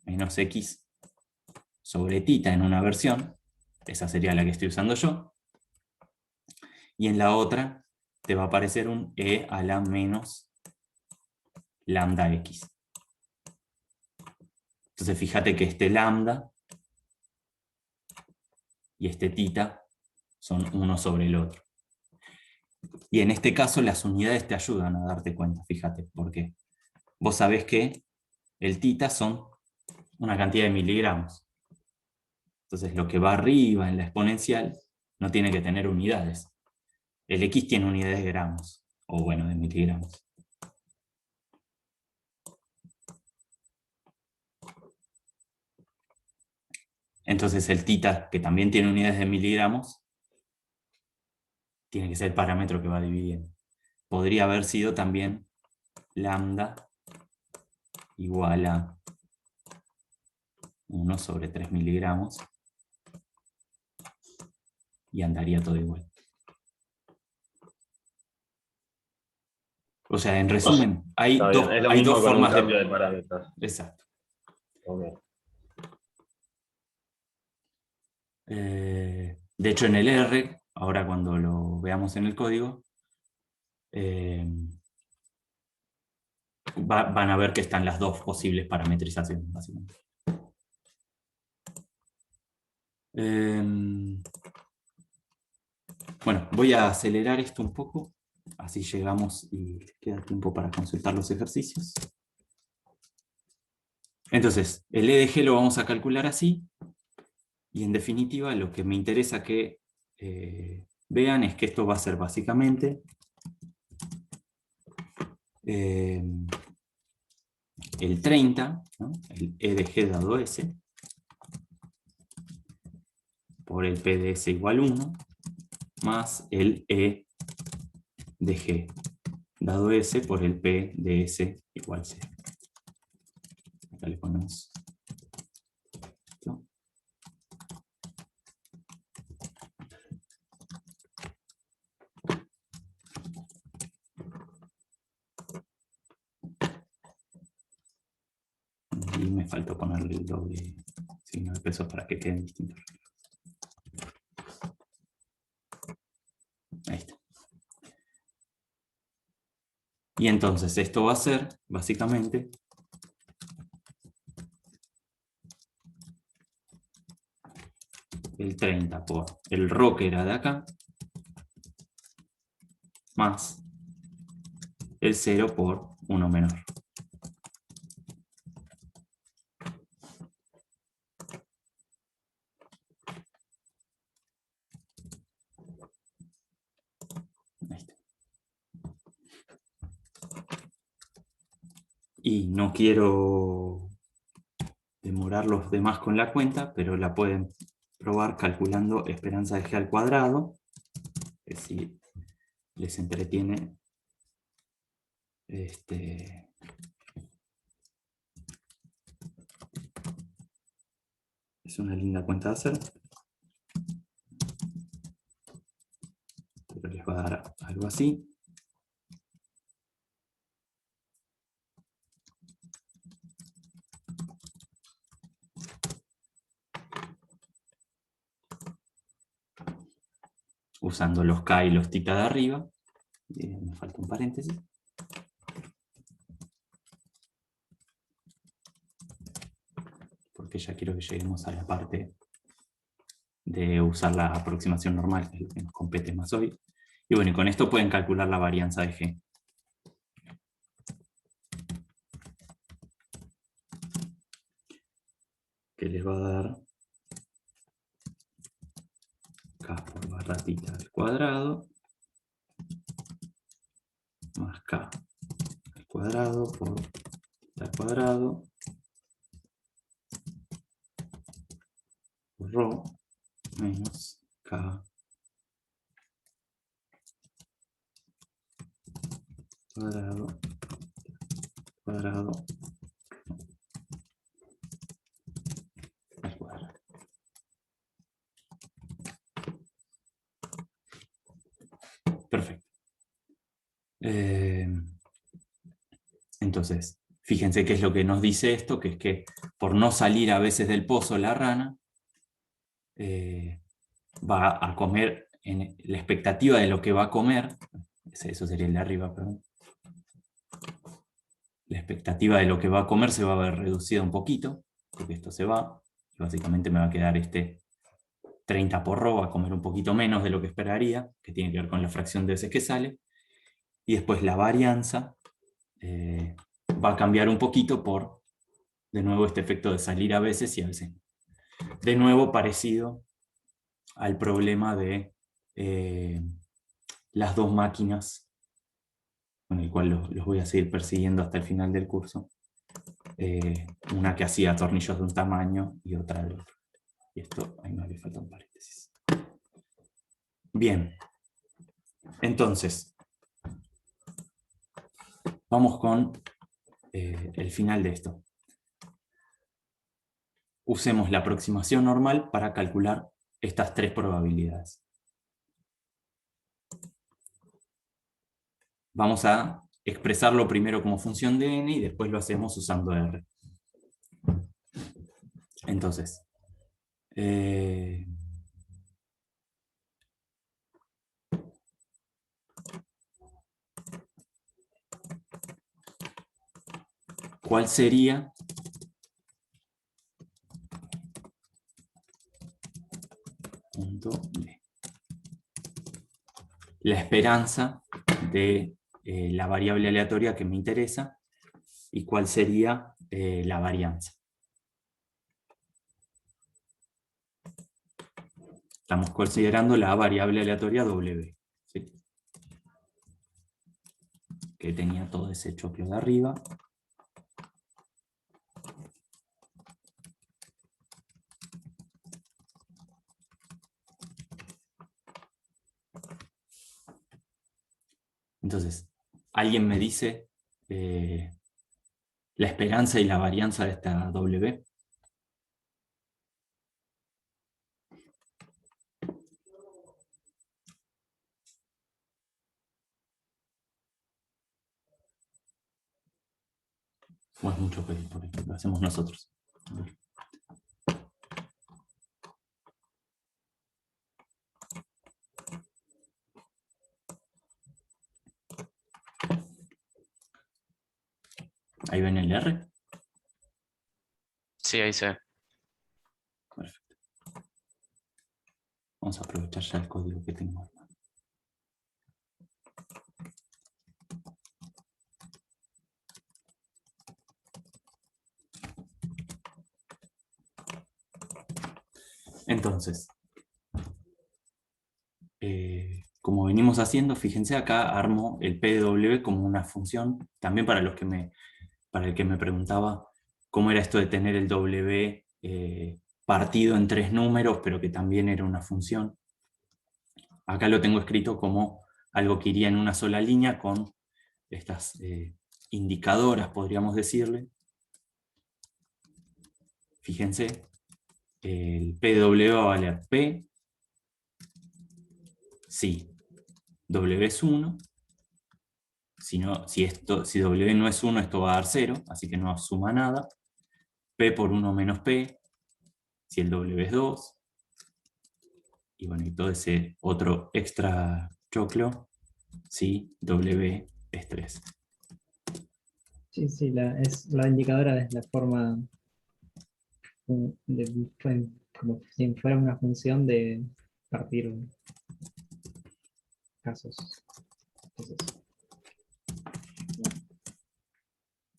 menos x sobre tita en una versión. Esa sería la que estoy usando yo. Y en la otra te va a aparecer un e a la menos lambda x. Entonces fíjate que este lambda y este tita son uno sobre el otro. Y en este caso las unidades te ayudan a darte cuenta, fíjate, porque vos sabés que el tita son una cantidad de miligramos. Entonces lo que va arriba en la exponencial no tiene que tener unidades. El x tiene unidades de gramos, o bueno, de miligramos. Entonces el tita, que también tiene unidades de miligramos, tiene que ser el parámetro que va dividiendo. Podría haber sido también lambda igual a 1 sobre 3 miligramos y andaría todo igual. O sea, en resumen, hay Está bien, es lo hay mismo dos con un formas cambio de... de parámetros. Exacto. Ok. De hecho, en el R, ahora cuando lo veamos en el código, van a ver que están las dos posibles parametrizaciones, básicamente. Bueno, voy a acelerar esto un poco, así llegamos y queda tiempo para consultar los ejercicios. Entonces, el EDG lo vamos a calcular así, y en definitiva lo que me interesa que vean es que esto va a ser básicamente el 30, ¿no? El EDG dado S, por el P de S igual 1, más el E de G dado S por el P de S igual 0. Acá le ponemos esto. Y me faltó ponerle el doble signo de pesos para que queden distintos. Ahí está. Y entonces esto va a ser, básicamente, el 30 por el ρ que era de acá, más el 0 por 1 menor. Ahí está. Y no quiero demorar los demás con la cuenta, pero la pueden probar calculando esperanza de g al cuadrado, que si les entretiene es una linda cuenta de hacer, pero les va a dar algo así. Usando los K y los θ de arriba. Me falta un paréntesis. Porque ya quiero que lleguemos a la parte de usar la aproximación normal, que es lo que nos compete más hoy. Y bueno, y con esto pueden calcular la varianza de G. Que les va a dar K por barra θ al cuadrado más K al cuadrado por θ al cuadrado por ρ menos K cuadrado cuadrado al cuadrado. Perfecto. Entonces, fíjense qué es lo que nos dice esto, que es que por no salir a veces del pozo la rana, va a comer, en la expectativa de lo que va a comer, eso sería el de arriba, perdón. La expectativa de lo que va a comer se va a ver reducida un poquito, porque esto se va, y básicamente me va a quedar 30 por ρ, va a comer un poquito menos de lo que esperaría, que tiene que ver con la fracción de veces que sale, y después la varianza va a cambiar un poquito por, de nuevo, este efecto de salir a veces y a veces no. De nuevo, parecido al problema de las dos máquinas, con el cual los voy a seguir persiguiendo hasta el final del curso. Una que hacía tornillos de un tamaño y otra de otro. Y esto, ahí me falta un paréntesis. Bien. Entonces, vamos con el final de esto. Usemos la aproximación normal para calcular estas tres probabilidades. Vamos a expresarlo primero como función de n y después lo hacemos usando R. Entonces, ¿cuál sería punto D? La esperanza de la variable aleatoria que me interesa y cuál sería la varianza. Estamos considerando la variable aleatoria W, ¿sí? Que tenía todo ese choclo de arriba. Entonces, ¿alguien me dice la esperanza y la varianza de esta W? ¿O es mucho pedir por ahí? Lo hacemos nosotros. Ahí ven el R. Sí, ahí se ve. Perfecto. Vamos a aprovechar ya el código que tengo. Entonces, como venimos haciendo, fíjense acá armo el PW como una función, también para el que me preguntaba cómo era esto de tener el W partido en 3 números, pero que también era una función. Acá lo tengo escrito como algo que iría en una sola línea con estas indicadoras, podríamos decirle. Fíjense, el PW va a valer P, si W es 1, si W no es 1, esto va a dar 0, así que no suma nada. P por 1 menos P, si el W es 2. Y bueno, y todo ese otro extra choclo, si W es 3. Sí, sí, la indicadora es la forma como si fuera una función de partir casos. Entonces,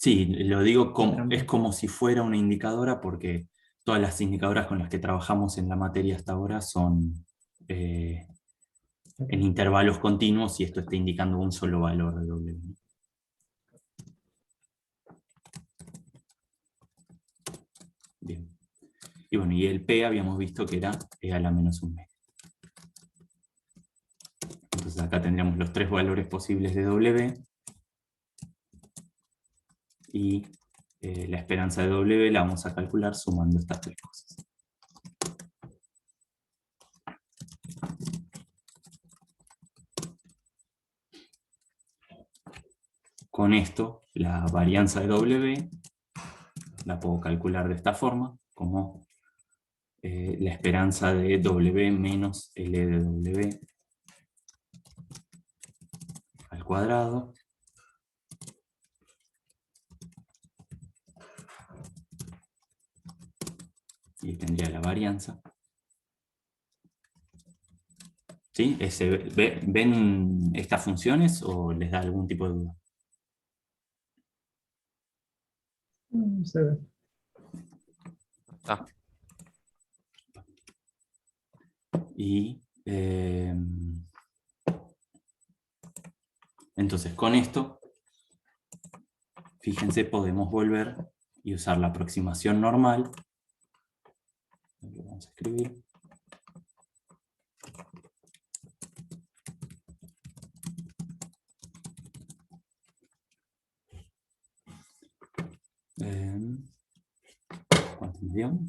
Sí, lo digo como, trampa. es como si fuera una indicadora porque todas las indicadoras con las que trabajamos en la materia hasta ahora son en intervalos continuos y esto está indicando un solo valor de W. Bien. Y bueno, y el P habíamos visto que era E a la menos 1 medio. Entonces acá tendríamos los 3 valores posibles de W y la esperanza de W la vamos a calcular sumando estas 3 cosas. Con esto, la varianza de W la puedo calcular de esta forma, como la esperanza de W menos L de W al cuadrado. Y tendría la varianza. ¿Sí? ¿Ven estas funciones o les da algún tipo de duda? Se ve. Ah, Y entonces con esto, fíjense, podemos volver y usar la aproximación normal. Lo vamos a escribir. ¿Cuánto me dio?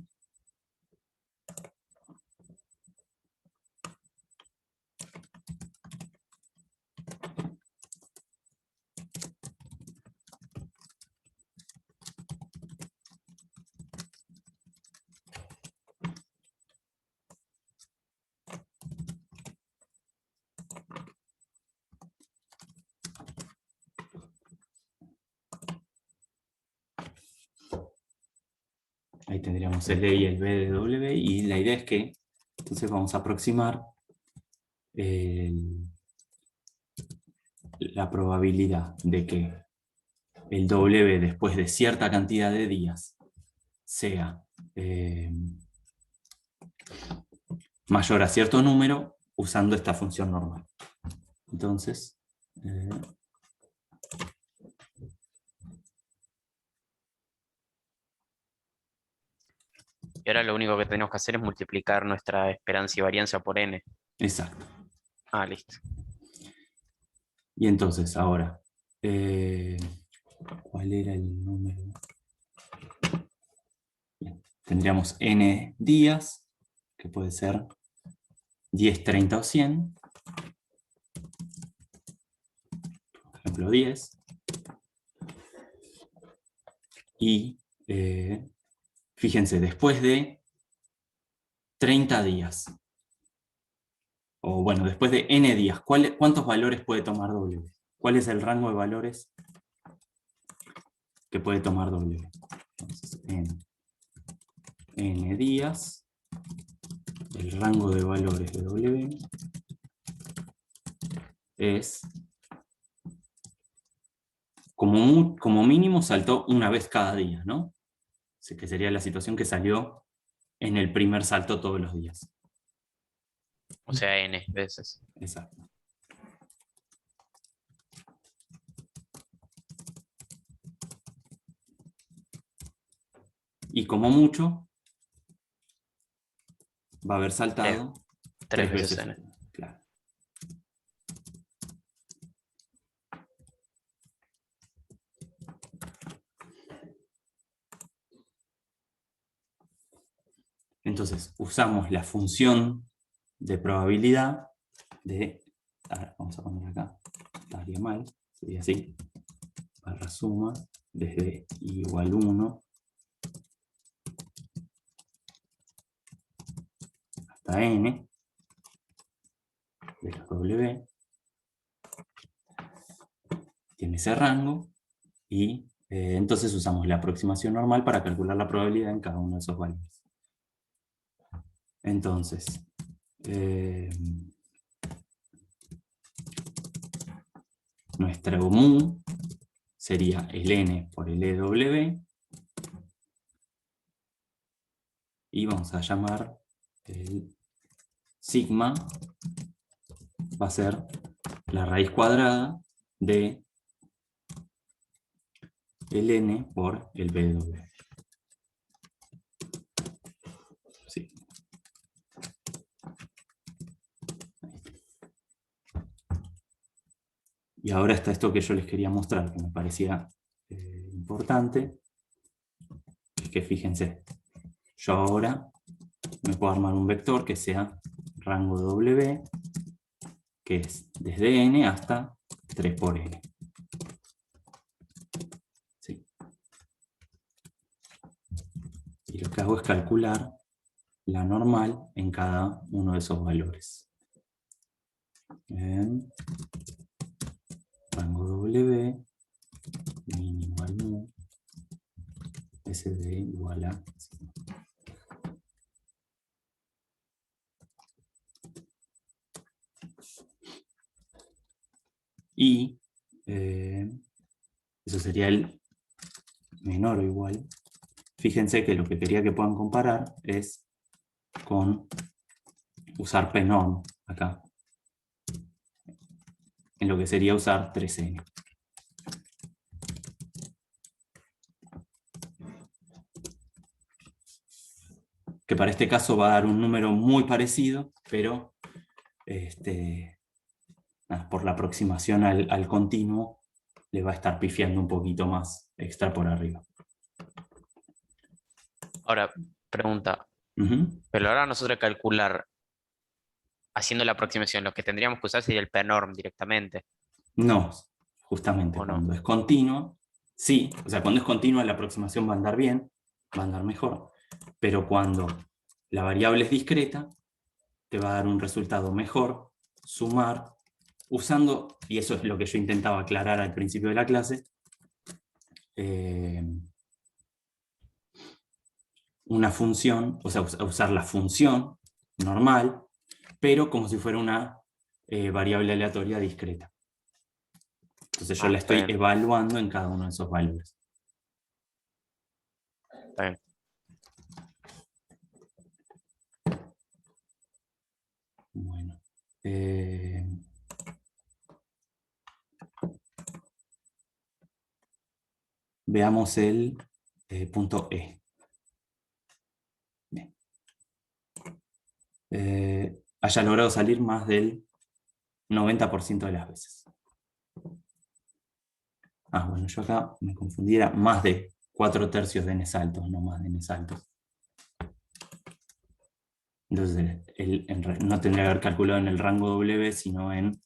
Ahí tendríamos el E y el B de W, y la idea es que entonces vamos a aproximar la probabilidad de que el W después de cierta cantidad de días sea mayor a cierto número usando esta función normal. Entonces, Y ahora lo único que tenemos que hacer es multiplicar nuestra esperanza y varianza por n. exacto. Ah, listo. Y entonces, ahora, ¿cuál era el número? Bien, tendríamos n días, que puede ser 10, 30 o 100. Por ejemplo, 10. Y fíjense, después de 30 días, o bueno, después de n días, ¿cuántos valores puede tomar W? ¿Cuál es el rango de valores que puede tomar W? Entonces, en n días, el rango de valores de W es, como mínimo, saltó una vez cada día, ¿no? Así que sería la situación que salió en el primer salto todos los días. O sea, n veces. Exacto. Y como mucho, va a haber saltado Tres 3 veces veces. n. Claro. Entonces, usamos la función de probabilidad de, vamos a poner acá, estaría mal, sería así, barra suma, desde i igual 1 hasta n, de la W, tiene ese rango, y entonces usamos la aproximación normal para calcular la probabilidad en cada uno de esos valores. Entonces, nuestro mu sería el n por el EW, y vamos a llamar el sigma, va a ser la raíz cuadrada de el n por el BW. Sí. Y ahora está esto que yo les quería mostrar, que me parecía importante, es que fíjense, yo ahora me puedo armar un vector que sea rango W, que es desde n hasta 3 por n. ¿Sí? Y lo que hago es calcular la normal en cada uno de esos valores. En rango W, min igual mu, SD igual a sigma. Y eso sería el menor o igual. Fíjense que lo que quería que puedan comparar es con usar pnorm acá, en lo que sería usar 3n. Que para este caso va a dar un número muy parecido, pero por la aproximación al continuo le va a estar pifiando un poquito más extra por arriba. Ahora, pregunta. Ujú. Pero ahora nosotros calcular, haciendo la aproximación, lo que tendríamos que usar sería el PNORM directamente, No, justamente ¿o no? cuando es continuo, sí, o sea, cuando es continua la aproximación va a andar bien, va a andar mejor, pero cuando la variable es discreta, te va a dar un resultado mejor sumar usando, y eso es lo que yo intentaba aclarar al principio de la clase, una función, o sea, usar la función normal, pero como si fuera una variable aleatoria discreta. Entonces yo la está estoy bien, evaluando en cada uno de esos valores. está bien. Bueno. Veamos el punto E. Bien. Haya logrado salir más del 90% de las veces. Bueno, yo acá me confundí, era más de 4/3 de n saltos, no más de n saltos. Entonces, no tendría que haber calculado en el rango W, sino en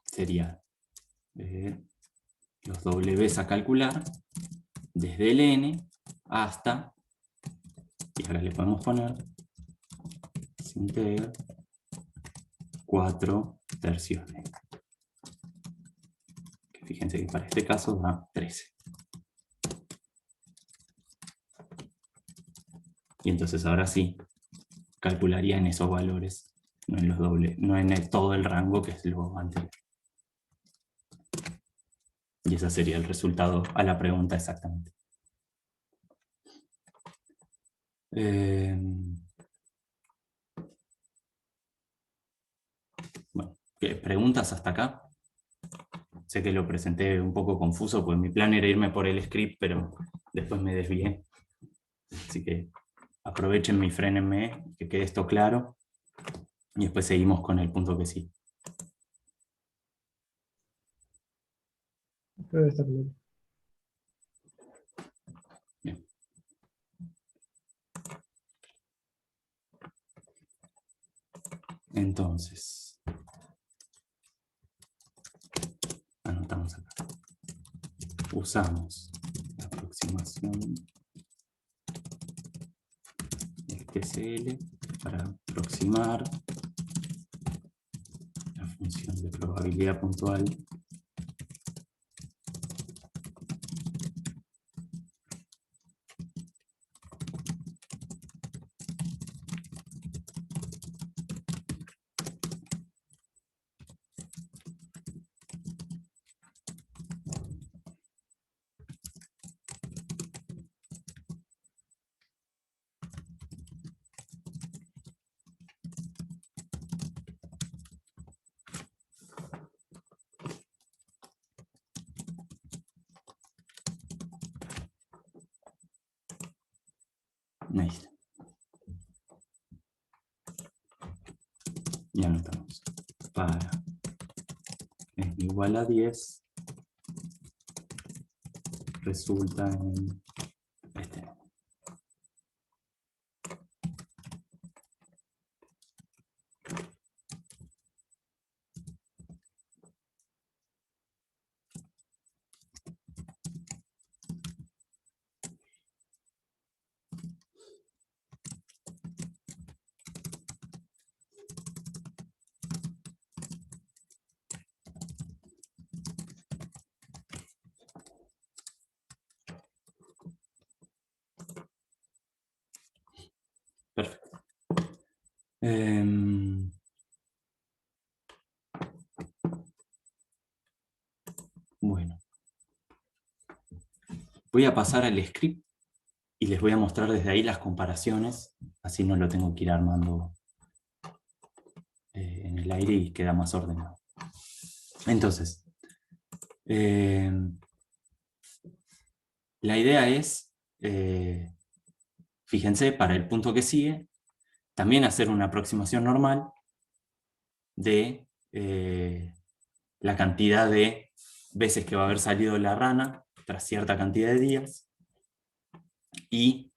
sería los W a calcular desde el n hasta, y ahora le podemos poner, se integra 4/3 de n. Que fíjense que para este caso da 13. Y entonces ahora sí, calcularía en esos valores, no en los dobles, no en todo el rango que es lo anterior. Y ese sería el resultado a la pregunta exactamente. Bueno, ¿qué preguntas hasta acá? Sé que lo presenté un poco confuso, pues mi plan era irme por el script, pero después me desvié. Así que aprovechen y frénenme, que quede esto claro. Y después seguimos con el punto que sí. Creo que está claro. Bien. Entonces, anotamos acá. Usamos la aproximación del TCL para aproximar la función de probabilidad puntual Ahí está. Y anotamos. Para n igual a 10 resulta en este. Perfecto. Bueno. Voy a pasar al script y les voy a mostrar desde ahí las comparaciones, así no lo tengo que ir armando en el aire y queda más ordenado. Entonces, la idea es, fíjense, para el punto que sigue, también hacer una aproximación normal de la cantidad de veces que va a haber salido la rana tras cierta cantidad de días y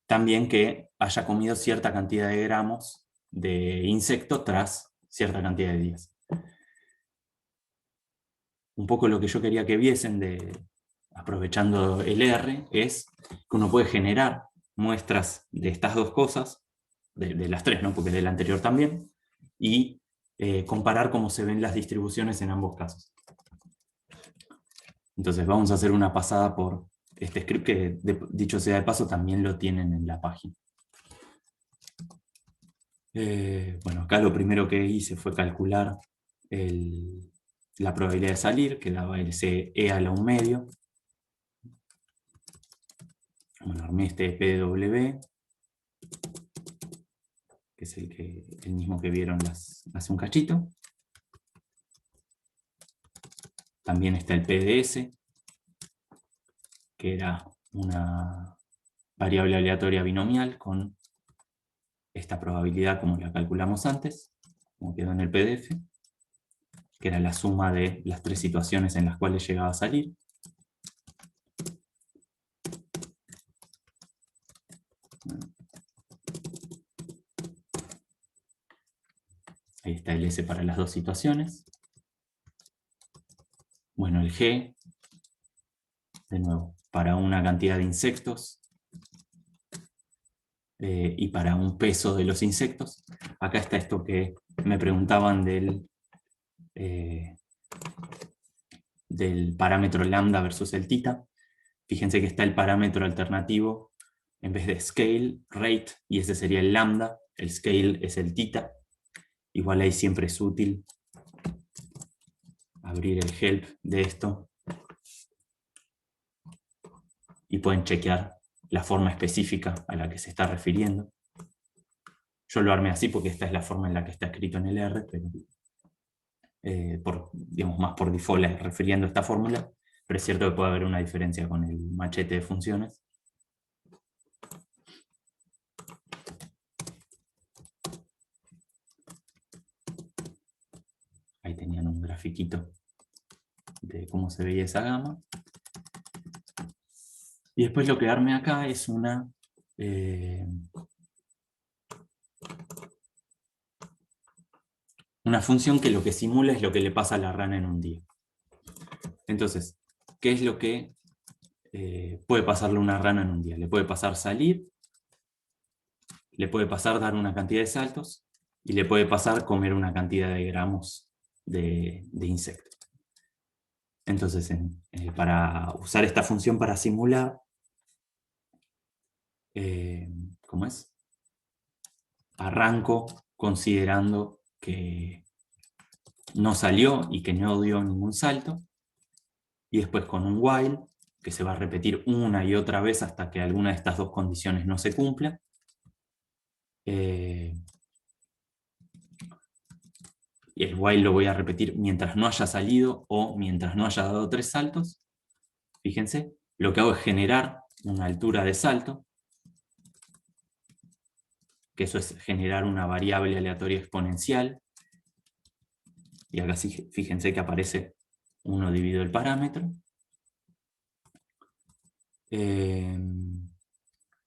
también que haya comido cierta cantidad de gramos de insecto tras cierta cantidad de días. Un poco lo que yo quería que viesen, aprovechando el R, es que uno puede generar muestras de estas dos cosas, de las tres, ¿no? Porque del anterior también, y comparar cómo se ven las distribuciones en ambos casos. Entonces vamos a hacer una pasada por este script que, dicho sea de paso, también lo tienen en la página. Bueno, acá lo primero que hice fue calcular la probabilidad de salir, que daba ese E a la 1 medio. Bueno, armé este PW, que es el mismo que vieron hace un cachito. También está el PDS, que era una variable aleatoria binomial con esta probabilidad como la calculamos antes, como quedó en el PDF, que era la suma de las 3 situaciones en las cuales llegaba a salir. Ahí está el S para las 2 situaciones. Bueno, el G, de nuevo, para una cantidad de insectos y para un peso de los insectos. Acá está esto que me preguntaban del parámetro lambda versus el tita. Fíjense que está el parámetro alternativo, en vez de scale, rate, y ese sería el lambda, el scale es el tita. Igual ahí siempre es útil abrir el help de esto y pueden chequear la forma específica a la que se está refiriendo. Yo lo armé así porque esta es la forma en la que está escrito en el R, pero digamos, más por default refiriendo a esta fórmula, pero es cierto que puede haber una diferencia con el machete de funciones. Ahí tenían un grafiquito de cómo se veía esa gama. Y después lo que armé acá es una función que lo que simula es lo que le pasa a la rana en un día. Entonces, ¿qué es lo que puede pasarle a una rana en un día? Le puede pasar salir, le puede pasar dar una cantidad de saltos, y le puede pasar comer una cantidad de gramos de insecto. Entonces, para usar esta función para simular, ¿cómo es? Arranco considerando que no salió y que no dio ningún salto, y después con un while, que se va a repetir una y otra vez hasta que alguna de estas 2 condiciones no se cumpla. Y el while lo voy a repetir mientras no haya salido o mientras no haya dado 3 saltos. Fíjense, lo que hago es generar una altura de salto, que eso es generar una variable aleatoria exponencial. Y acá sí, fíjense que aparece 1 dividido el parámetro.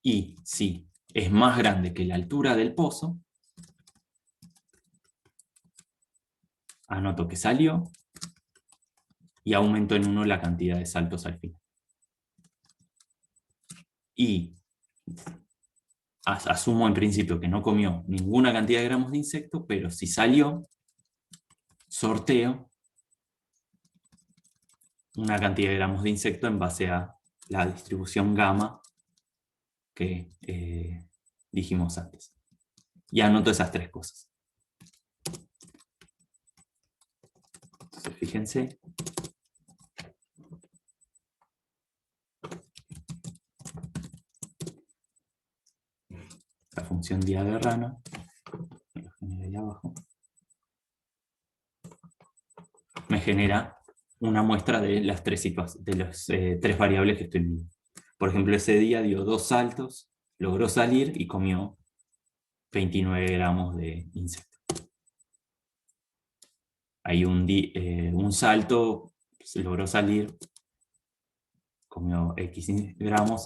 Y si es más grande que la altura del pozo, anoto que salió y aumento en 1 la cantidad de saltos al final. Y asumo en principio que no comió ninguna cantidad de gramos de insecto, pero si salió, sorteo una cantidad de gramos de insecto en base a la distribución gamma que dijimos antes. Y anoto esas 3 cosas. Entonces, fíjense. La función día de rana, lo genero ahí abajo, me genera una muestra de las 3 variables que estoy viendo. Por ejemplo, ese día dio 2 saltos, logró salir y comió 29 gramos de insecto. Hay un salto, logró salir, comió X gramos.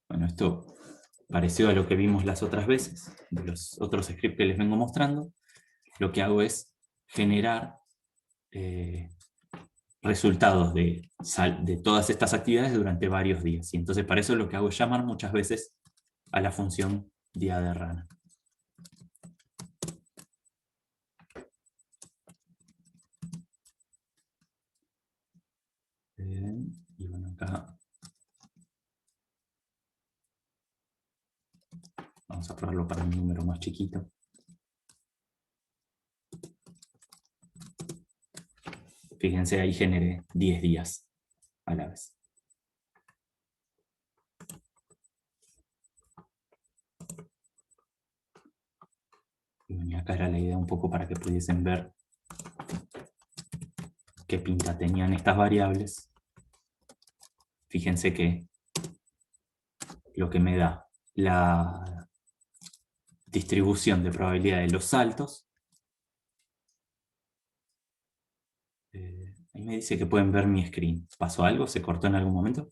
Bueno, esto parecido a lo que vimos las otras veces, de los otros scripts que les vengo mostrando. Lo que hago es generar resultados de todas estas actividades durante varios días. Y entonces para eso lo que hago es llamar muchas veces a la función día de rana. Y bueno, acá vamos a probarlo para un número más chiquito. Fíjense, ahí generé 10 días a la vez. Y acá era la idea un poco para que pudiesen ver qué pinta tenían estas variables. Fíjense que lo que me da la distribución de probabilidad de los saltos. Ahí me dice que pueden ver mi screen. ¿Pasó algo? ¿Se cortó en algún momento?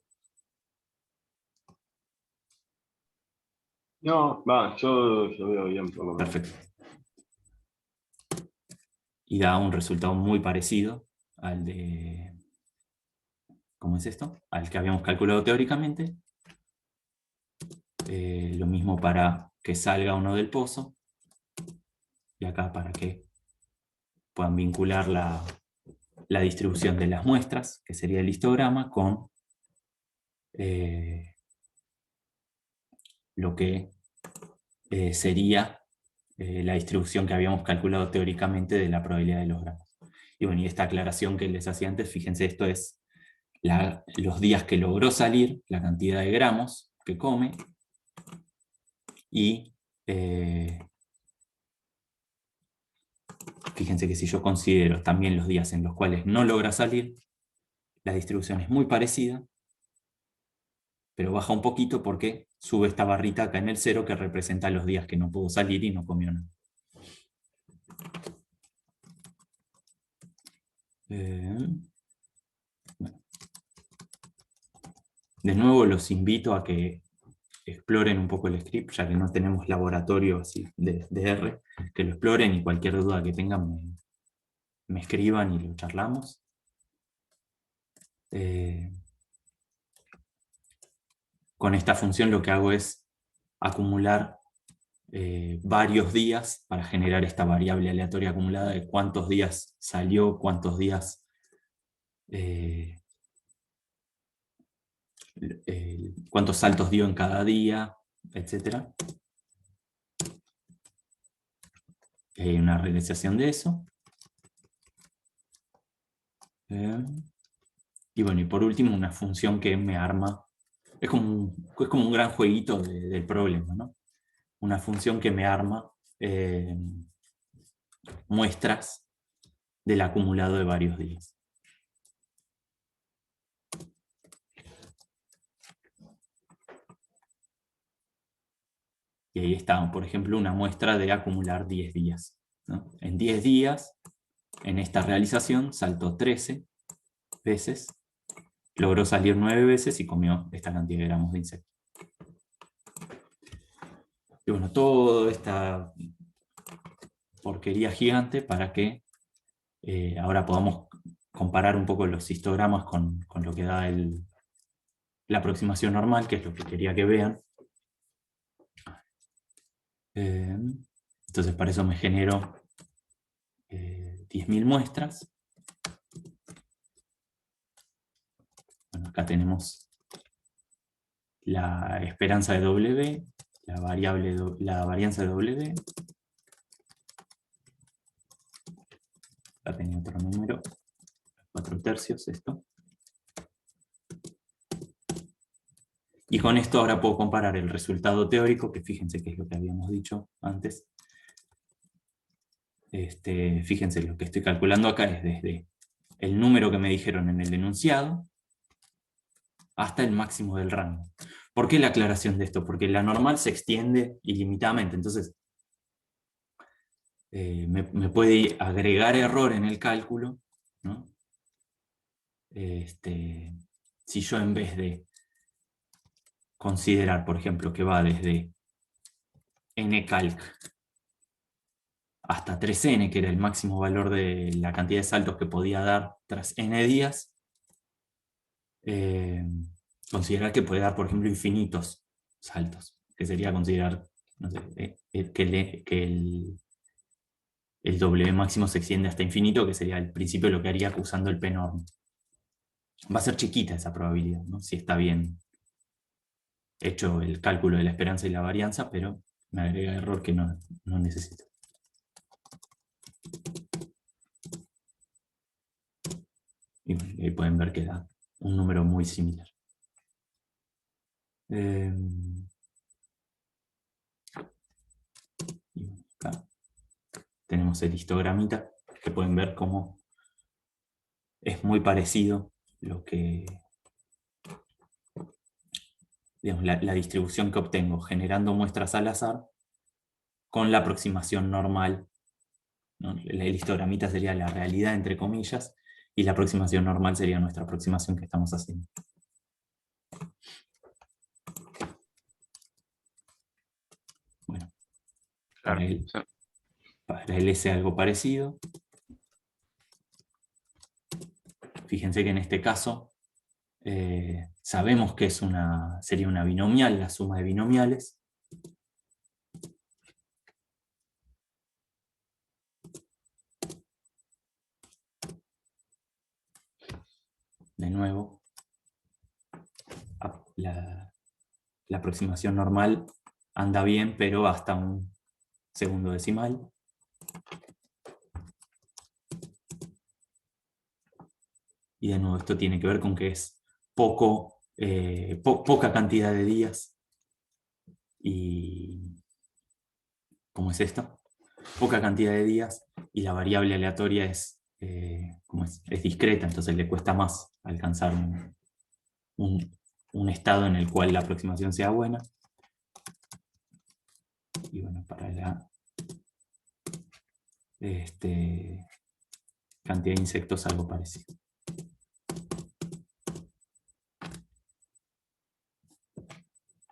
No, va, yo veo bien por lo menos. Perfecto. Y da un resultado muy parecido al de... ¿Cómo es esto? Al que habíamos calculado teóricamente. Lo mismo para que salga uno del pozo. Y acá para que puedan vincular la distribución de las muestras, que sería el histograma, con lo que sería la distribución que habíamos calculado teóricamente de la probabilidad de los gramos. Y bueno, y esta aclaración que les hacía antes, fíjense, esto es los días que logró salir, la cantidad de gramos que come, y fíjense que si yo considero también los días en los cuales no logra salir, la distribución es muy parecida, pero baja un poquito porque sube esta barrita acá en el 0 que representa los días que no pudo salir y no comió nada. Bueno. De nuevo los invito a que exploren un poco el script, ya que no tenemos laboratorio así de R, que lo exploren y cualquier duda que tengan me escriban y lo charlamos. Con esta función lo que hago es acumular varios días para generar esta variable aleatoria acumulada de cuántos días salió, cuántos días cuántos saltos dio en cada día, etc. Hay una realización de eso. Y bueno, y por último una función que me arma, es como un gran jueguito del problema, ¿no? Una función que me arma muestras del acumulado de varios días. Y ahí está, por ejemplo, una muestra de acumular 10 días, ¿no? En 10 días, en esta realización, saltó 13 veces, logró salir 9 veces y comió esta cantidad de gramos de insecto. Y bueno, toda esta porquería gigante para que ahora podamos comparar un poco los histogramas con lo que da la aproximación normal, que es lo que quería que vean. Entonces para eso me genero 10.000 muestras. Bueno, acá tenemos la esperanza de W, la varianza de W. Acá tenía otro número, 4/3 esto. Y con esto ahora puedo comparar el resultado teórico, que fíjense que es lo que habíamos dicho antes. Fíjense, lo que estoy calculando acá es desde el número que me dijeron en el enunciado hasta el máximo del rango. ¿Por qué la aclaración de esto? Porque la normal se extiende ilimitadamente, entonces me puede agregar error en el cálculo, ¿no? Si yo en vez de considerar, por ejemplo, que va desde ncalc hasta 3n, que era el máximo valor de la cantidad de saltos que podía dar tras n días, considerar que puede dar, por ejemplo, infinitos saltos, que sería considerar, no sé, que el W máximo se extiende hasta infinito, que sería al principio lo que haría usando el p-norm. Va a ser chiquita esa probabilidad, ¿no? Si está bien hecho el cálculo de la esperanza y la varianza, pero me agrega error que no necesito. Y bueno, ahí pueden ver que da un número muy similar. Y bueno, acá tenemos el histogramita, que pueden ver cómo es muy parecido lo que, digamos, la distribución que obtengo generando muestras al azar con la aproximación normal, ¿no? El histogramita sería la realidad, entre comillas, y la aproximación normal sería nuestra aproximación que estamos haciendo. Bueno, Claro, para sí. para el S algo parecido. Fíjense que en este caso sabemos que sería una binomial, la suma de binomiales. De nuevo, la aproximación normal anda bien, pero hasta un segundo decimal. Y de nuevo, esto tiene que ver con que es poca cantidad de días. ¿Y cómo es esto? Poca cantidad de días y la variable aleatoria es discreta, entonces le cuesta más alcanzar un estado en el cual la aproximación sea buena. Y bueno, para la cantidad de insectos algo parecido.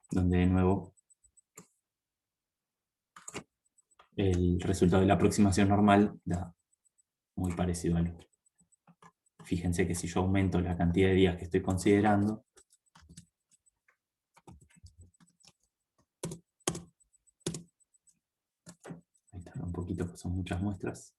Donde de nuevo el resultado de la aproximación normal da muy parecido al otro. Fíjense que si yo aumento la cantidad de días que estoy considerando, ahí tarda un poquito, porque son muchas muestras.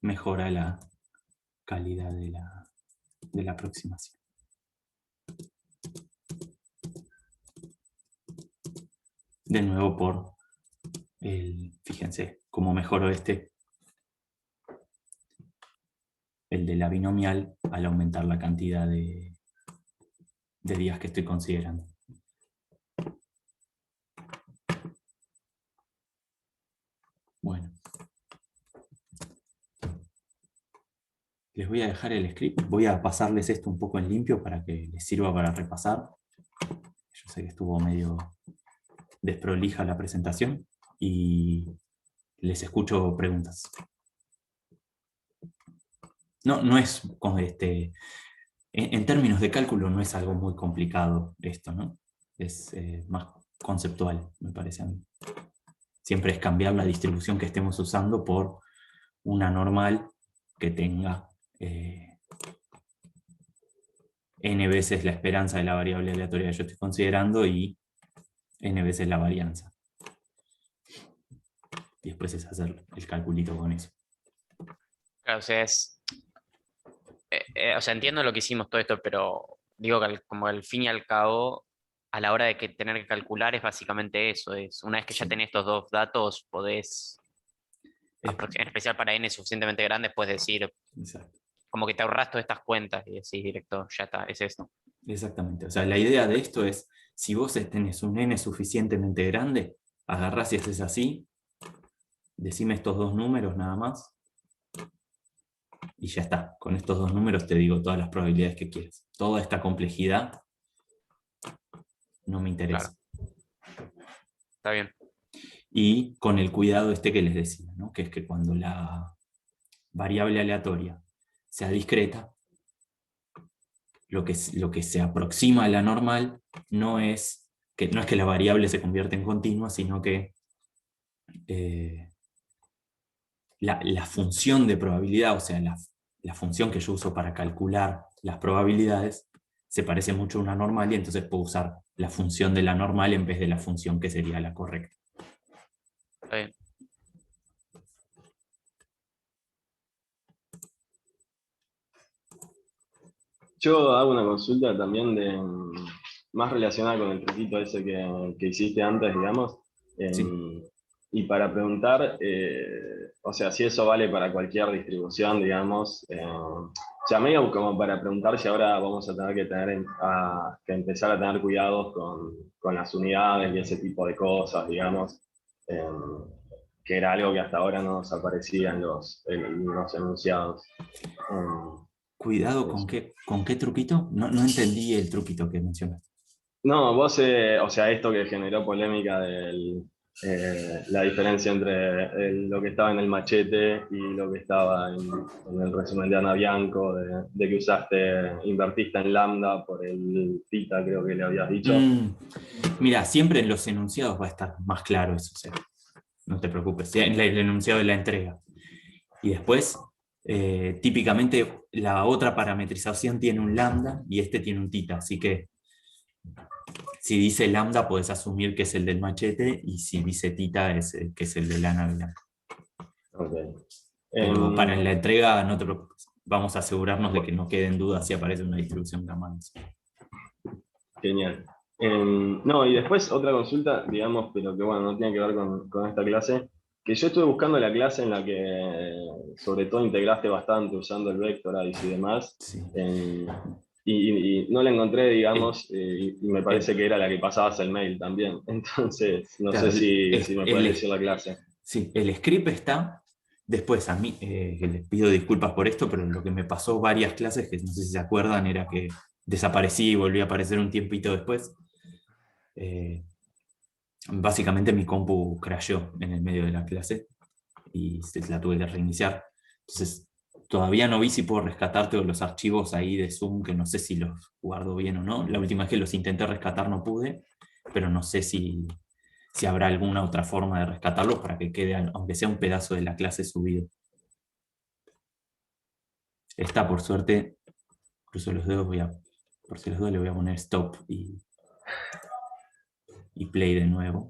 Mejora la calidad de la aproximación. De nuevo por fíjense cómo mejoró el de la binomial al aumentar la cantidad de días que estoy considerando. Bueno. Les voy a dejar el script, voy a pasarles esto un poco en limpio para que les sirva para repasar. Yo sé que estuvo medio desprolija la presentación y les escucho preguntas. No es, en términos de cálculo no es algo muy complicado esto, ¿no? Es más conceptual, me parece a mí. Siempre es cambiar la distribución que estemos usando por una normal que tenga n veces la esperanza de la variable aleatoria que yo estoy considerando y n veces la varianza. Y después es hacer el calculito con eso. Claro, o sea, o sea, entiendo lo que hicimos todo esto, pero digo que como al fin y al cabo, a la hora de tener que calcular es básicamente eso. Una vez que ya tenés estos dos datos, podés, en especial para n suficientemente grandes, puedes decir, Exacto. como que te ahorras todas estas cuentas y decís directo, ya está, es esto. Exactamente. O sea, la idea de esto es, si vos tenés un n suficientemente grande, agarrás y haces así, decime estos dos números nada más, y ya está. Con estos dos números te digo todas las probabilidades que quieras. Toda esta complejidad no me interesa. Está bien. Y con el cuidado que les decía, ¿no? Que es que cuando la variable aleatoria sea discreta, lo que se aproxima a la normal no es que la variable se convierta en continua, sino que la función de probabilidad, o sea, la función que yo uso para calcular las probabilidades, se parece mucho a una normal y entonces puedo usar la función de la normal en vez de la función que sería la correcta. Está bien. Yo hago una consulta también más relacionada con el truquito ese que hiciste antes, digamos. Sí. Y para preguntar, o sea, si eso vale para cualquier distribución, digamos. Ya medio como para preguntar si ahora vamos a tener que empezar a tener cuidados con las unidades y ese tipo de cosas, digamos. eh, que era algo que hasta ahora no nos aparecía en los enunciados. Cuidado Eso. con qué truquito. No entendí el truquito que mencionaste. No, vos, o sea, esto que generó polémica la diferencia entre lo que estaba en el machete y lo que estaba en el resumen de Ana Bianco, de que invertiste en lambda por el theta, creo que le habías dicho. Mira, siempre en los enunciados va a estar más claro eso, o sea, no te preocupes, en el enunciado de la entrega. Y después, típicamente, la otra parametrización tiene un lambda y este tiene un theta, así que si dice lambda podés asumir que es el del machete y si dice theta que es el de la Ana. Ok. Pero para la entrega no te preocupes, vamos a asegurarnos de que no queden dudas si aparece una distribución gamma. Genial. No, y después otra consulta, digamos, pero que bueno, no tiene que ver con esta clase, que yo estuve buscando la clase en la que sobre todo integraste bastante usando el vectorize y demás, Sí. y no la encontré, digamos, y me el- parece que era la que pasabas el mail también. Entonces, no Claro, sé si me puedes decir la clase. sí, el script está. Después, a mí, que les pido disculpas por esto, pero lo que me pasó varias clases, que no sé si se acuerdan, era que desaparecí y volví a aparecer un tiempito después. Básicamente mi compu crashó en el medio de la clase y la tuve que reiniciar. Entonces, todavía no vi si puedo rescatar todos los archivos ahí de Zoom, que no sé si los guardo bien o no. La última vez que los intenté rescatar no pude, pero no sé si habrá alguna otra forma de rescatarlos para que quede, aunque sea un pedazo de la clase subido. Esta, por suerte, cruzo los dedos, por si los dedos le voy a poner stop y play de nuevo.